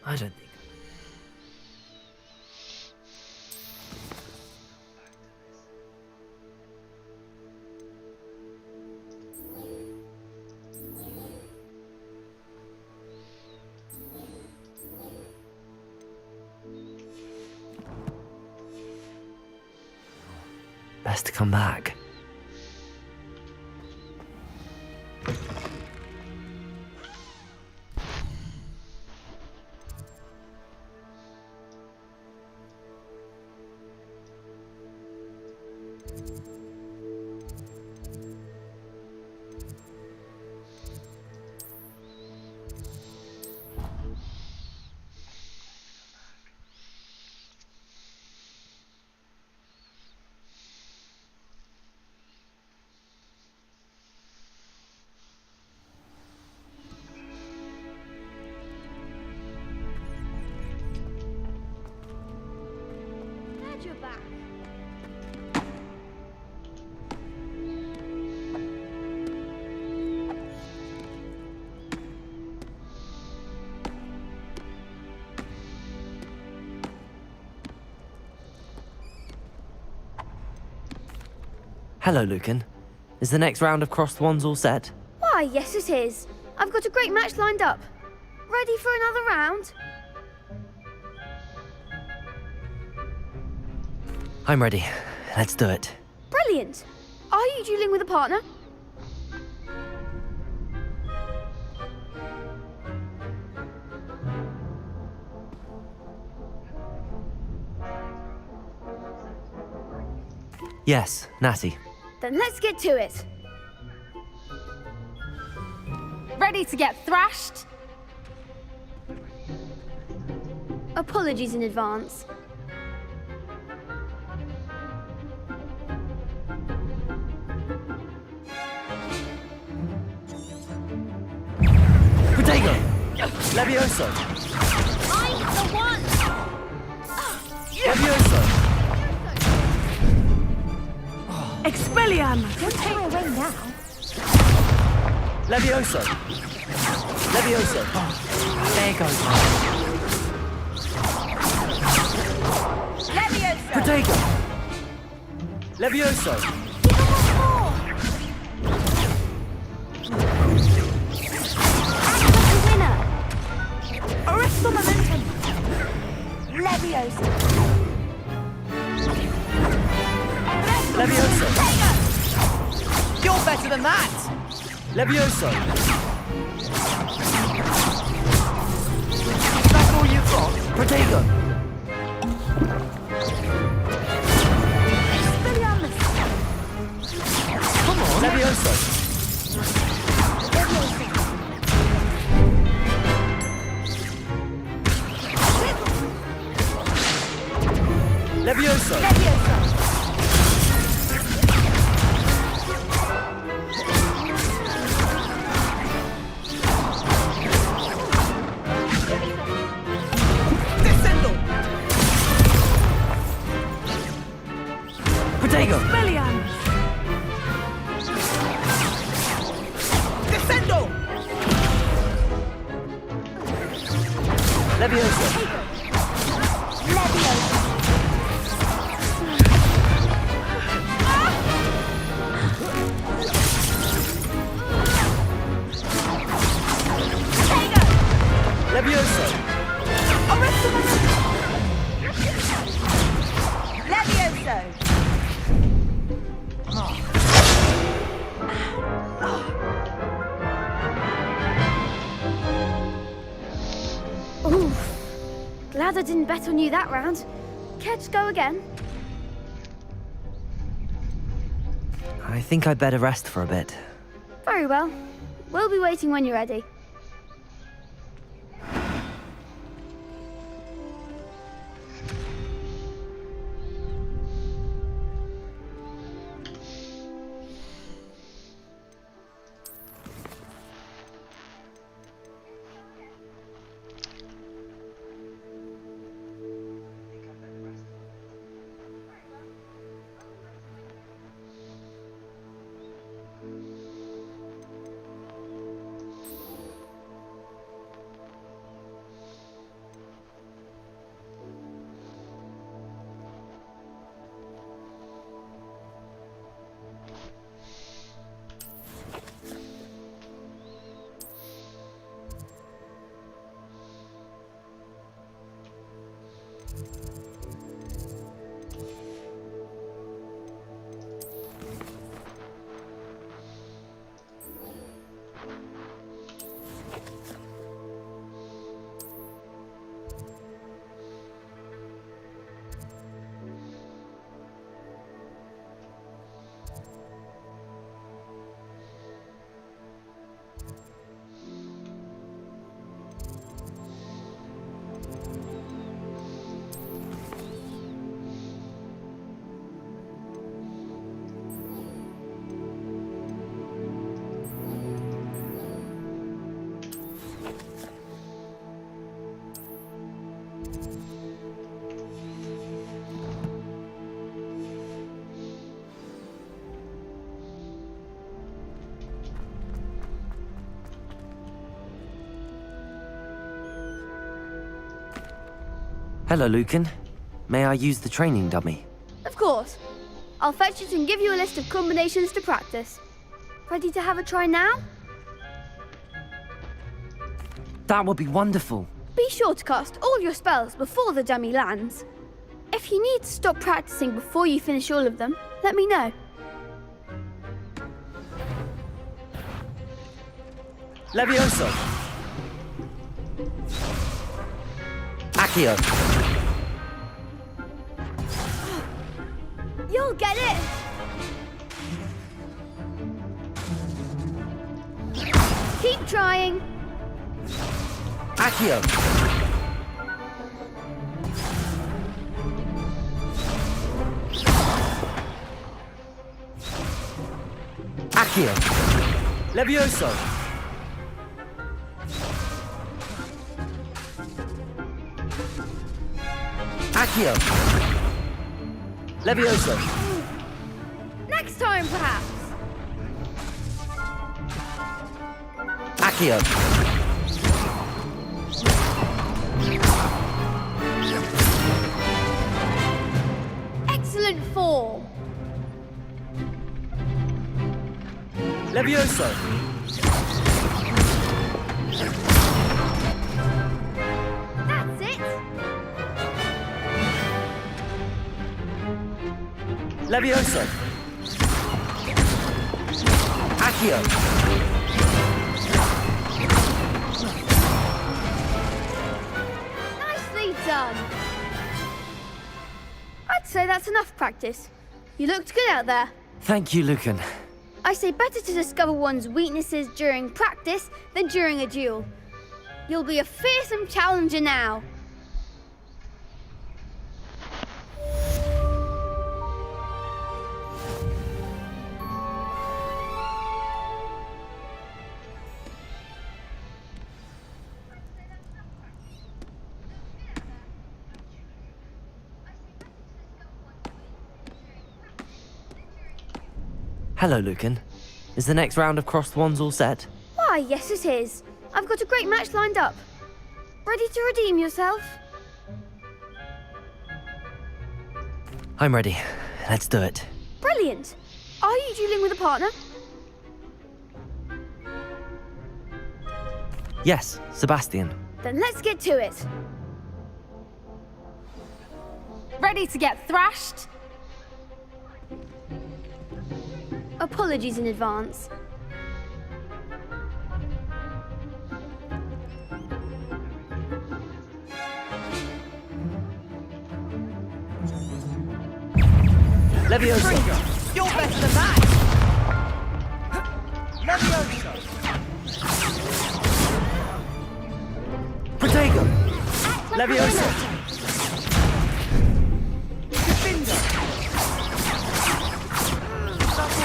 I don't think. Best to come back. Glad you're back. Hello, Lucan. Is the next round of Crossed Ones all set? Why, yes it is. I've got a great match lined up. Ready for another round? I'm ready. Let's do it. Brilliant. Are you dueling with a partner? Yes, Natty. Then let's get to it. Ready to get thrashed? Apologies in advance. Protego! Levioso! I'm the one! Levioso! Expelliarmus! Don't tear away now. Levioso! Levioso! There goes Levioso! Protego! Levioso! Arrest the momentum! Levioso! Levioso! You're better than that! Levioso! That's all you've Protego! Come on. Levioso! Levioso! Descendo. Protego! Descendo. Levioso! Levioso! Levioso! Oof. Glad I didn't bet on you that round. Care to go again? I think I'd better rest for a bit. Very well. We'll be waiting when you're ready. Hello, Lucan. May I use the training dummy? Of course. I'll fetch it and give you a list of combinations to practice. Ready to have a try now? That would be wonderful. Be sure to cast all your spells before the dummy lands. If you need to stop practicing before you finish all of them, let me know. Levioso! Accio! You'll get it! Keep trying! Accio! Accio! Levioso! Accio! Levioso! Next time, perhaps! Accio! Excellent form! Levioso! That's it! Levioso! Accio! Nice done. I'd say that's enough practice. You looked good out there. Thank you, Lucan. I say better to discover one's weaknesses during practice than during a duel. You'll be a fearsome challenger now. Hello, Lucan. Is the next round of Crossed Wands all set? Why, yes it is. I've got a great match lined up. Ready to redeem yourself? I'm ready. Let's do it. Brilliant. Are you dueling with a partner? Yes, Sebastian. Then let's get to it. Ready to get thrashed? Apologies in advance. Leviosa! You're better than that! Leviosa! Protego! Leviosa!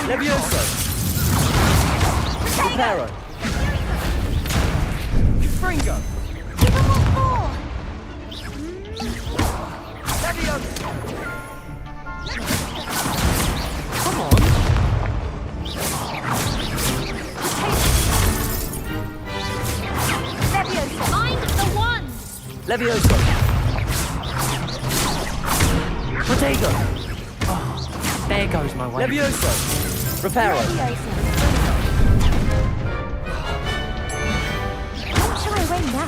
Leviosa! Reparo! Fringo! Give him what for? Leviosa! Come on! Leviosa, mind the one! Leviosa! Protego! Oh, there goes my way. Leviosa! Reparo! How shall I win now?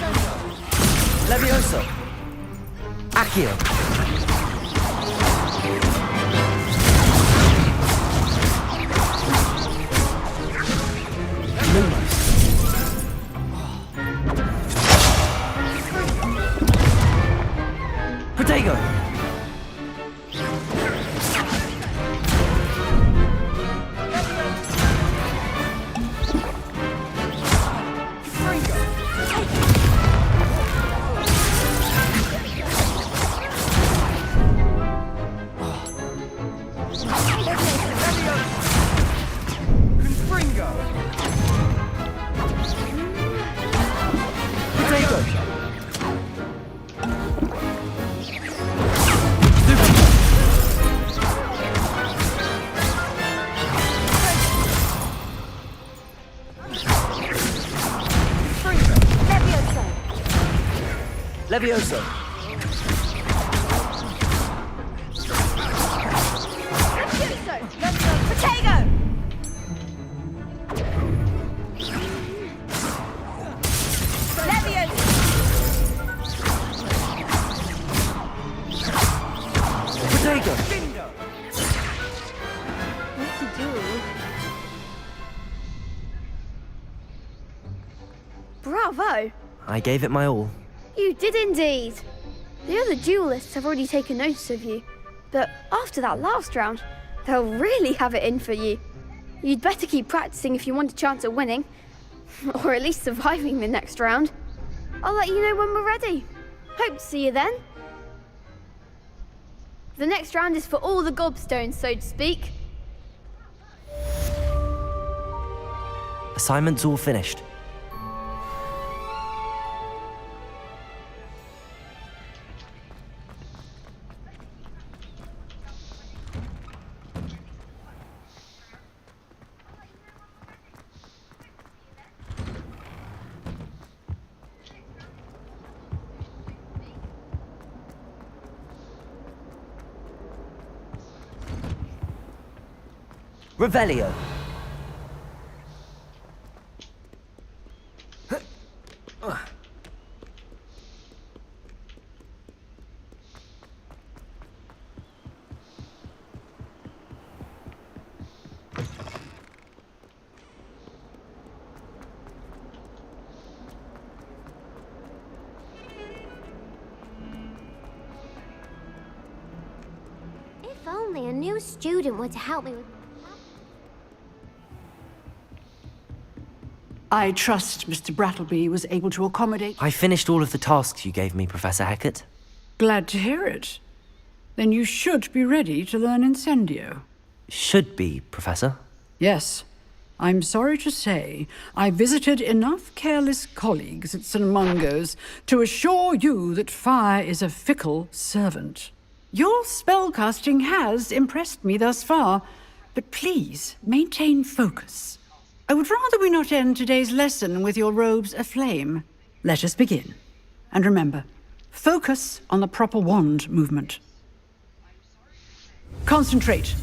Leviosa! Accio! Lumos! Protego! Leviosa! Protego! Leviosa! Protego! What's he doing? Bravo! I gave it my all. You did indeed. The other duelists have already taken notice of you, but after that last round, they'll really have it in for you. You'd better keep practicing if you want a chance at winning, or at least surviving the next round. I'll let you know when we're ready. Hope to see you then. The next round is for all the gobstones, so to speak. Assignment's all finished. Revelio. If only a new student were to help me with... I trust Mr. Brattleby was able to accommodate... I finished all of the tasks you gave me, Professor Hackett. Glad to hear it. Then you should be ready to learn Incendio. Should be, Professor. Yes. I'm sorry to say, I visited enough careless colleagues at St. Mungo's to assure you that fire is a fickle servant. Your spellcasting has impressed me thus far, but please maintain focus. I would rather we not end today's lesson with your robes aflame. Let us begin. And remember, focus on the proper wand movement. Concentrate,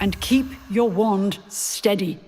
and keep your wand steady.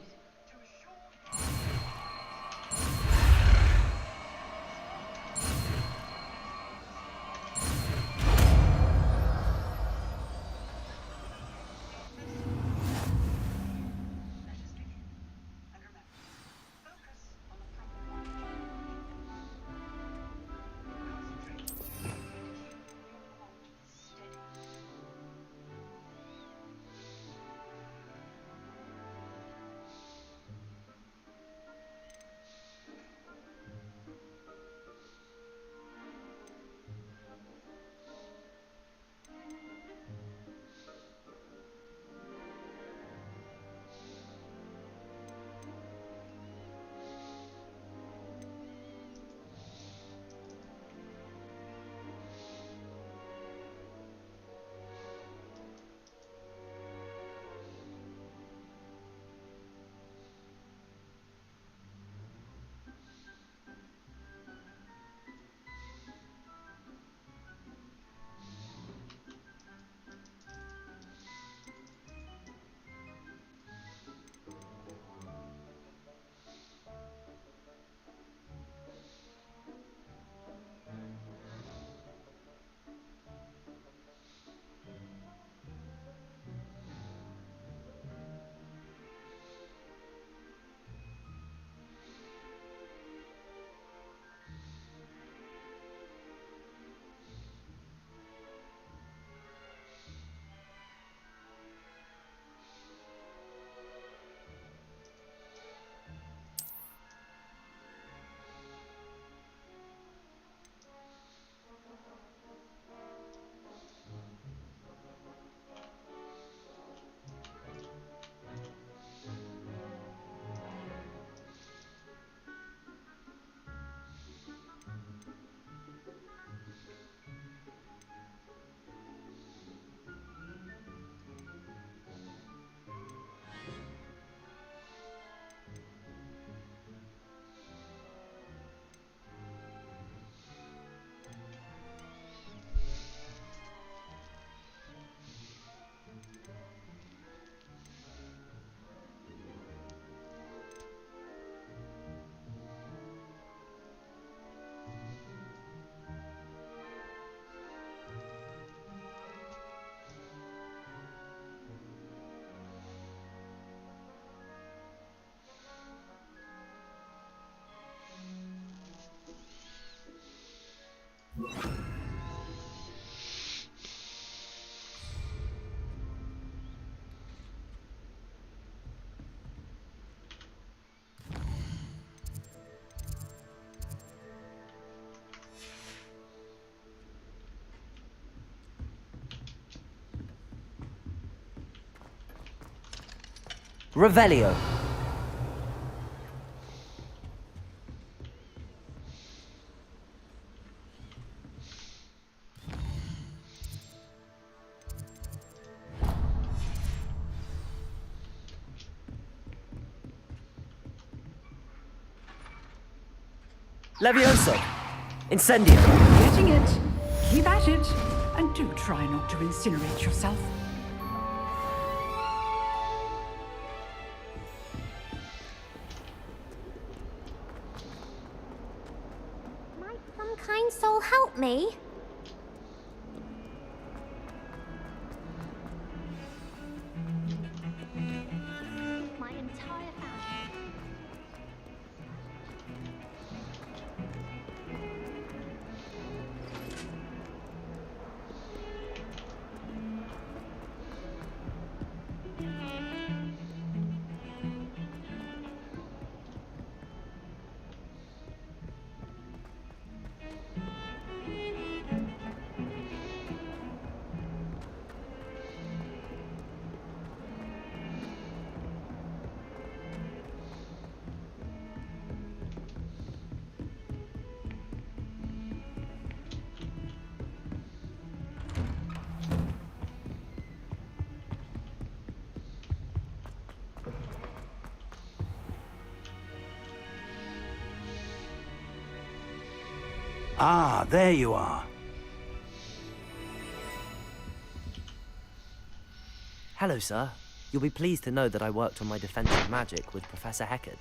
Revelio. Levioso. Incendio. Getting it. Keep at it. And do try not to incinerate yourself. Might some kind soul help me? My entire family. Ah, there you are. Hello, sir. You'll be pleased to know that I worked on my defensive magic with Professor Heckard.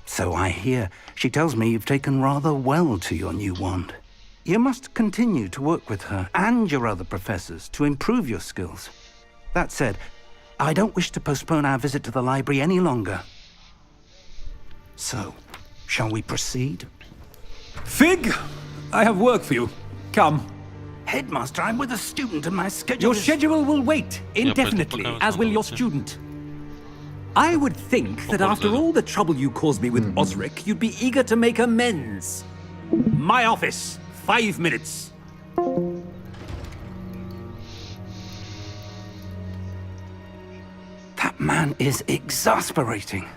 So I hear. She tells me you've taken rather well to your new wand. You must continue to work with her and your other professors to improve your skills. That said, I don't wish to postpone our visit to the library any longer. So, shall we proceed? Fig! I have work for you. Come. Headmaster, I'm with a student and my schedule Your schedule will wait indefinitely, as will your student. I would think that after all the trouble you caused me with Osric, you'd be eager to make amends. My office, 5 minutes. That man is exasperating.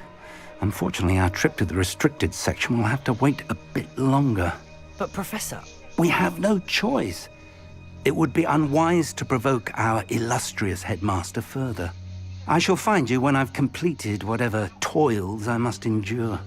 Unfortunately, our trip to the restricted section will have to wait a bit longer. But Professor... We have no choice. It would be unwise to provoke our illustrious headmaster further. I shall find you when I've completed whatever toils I must endure.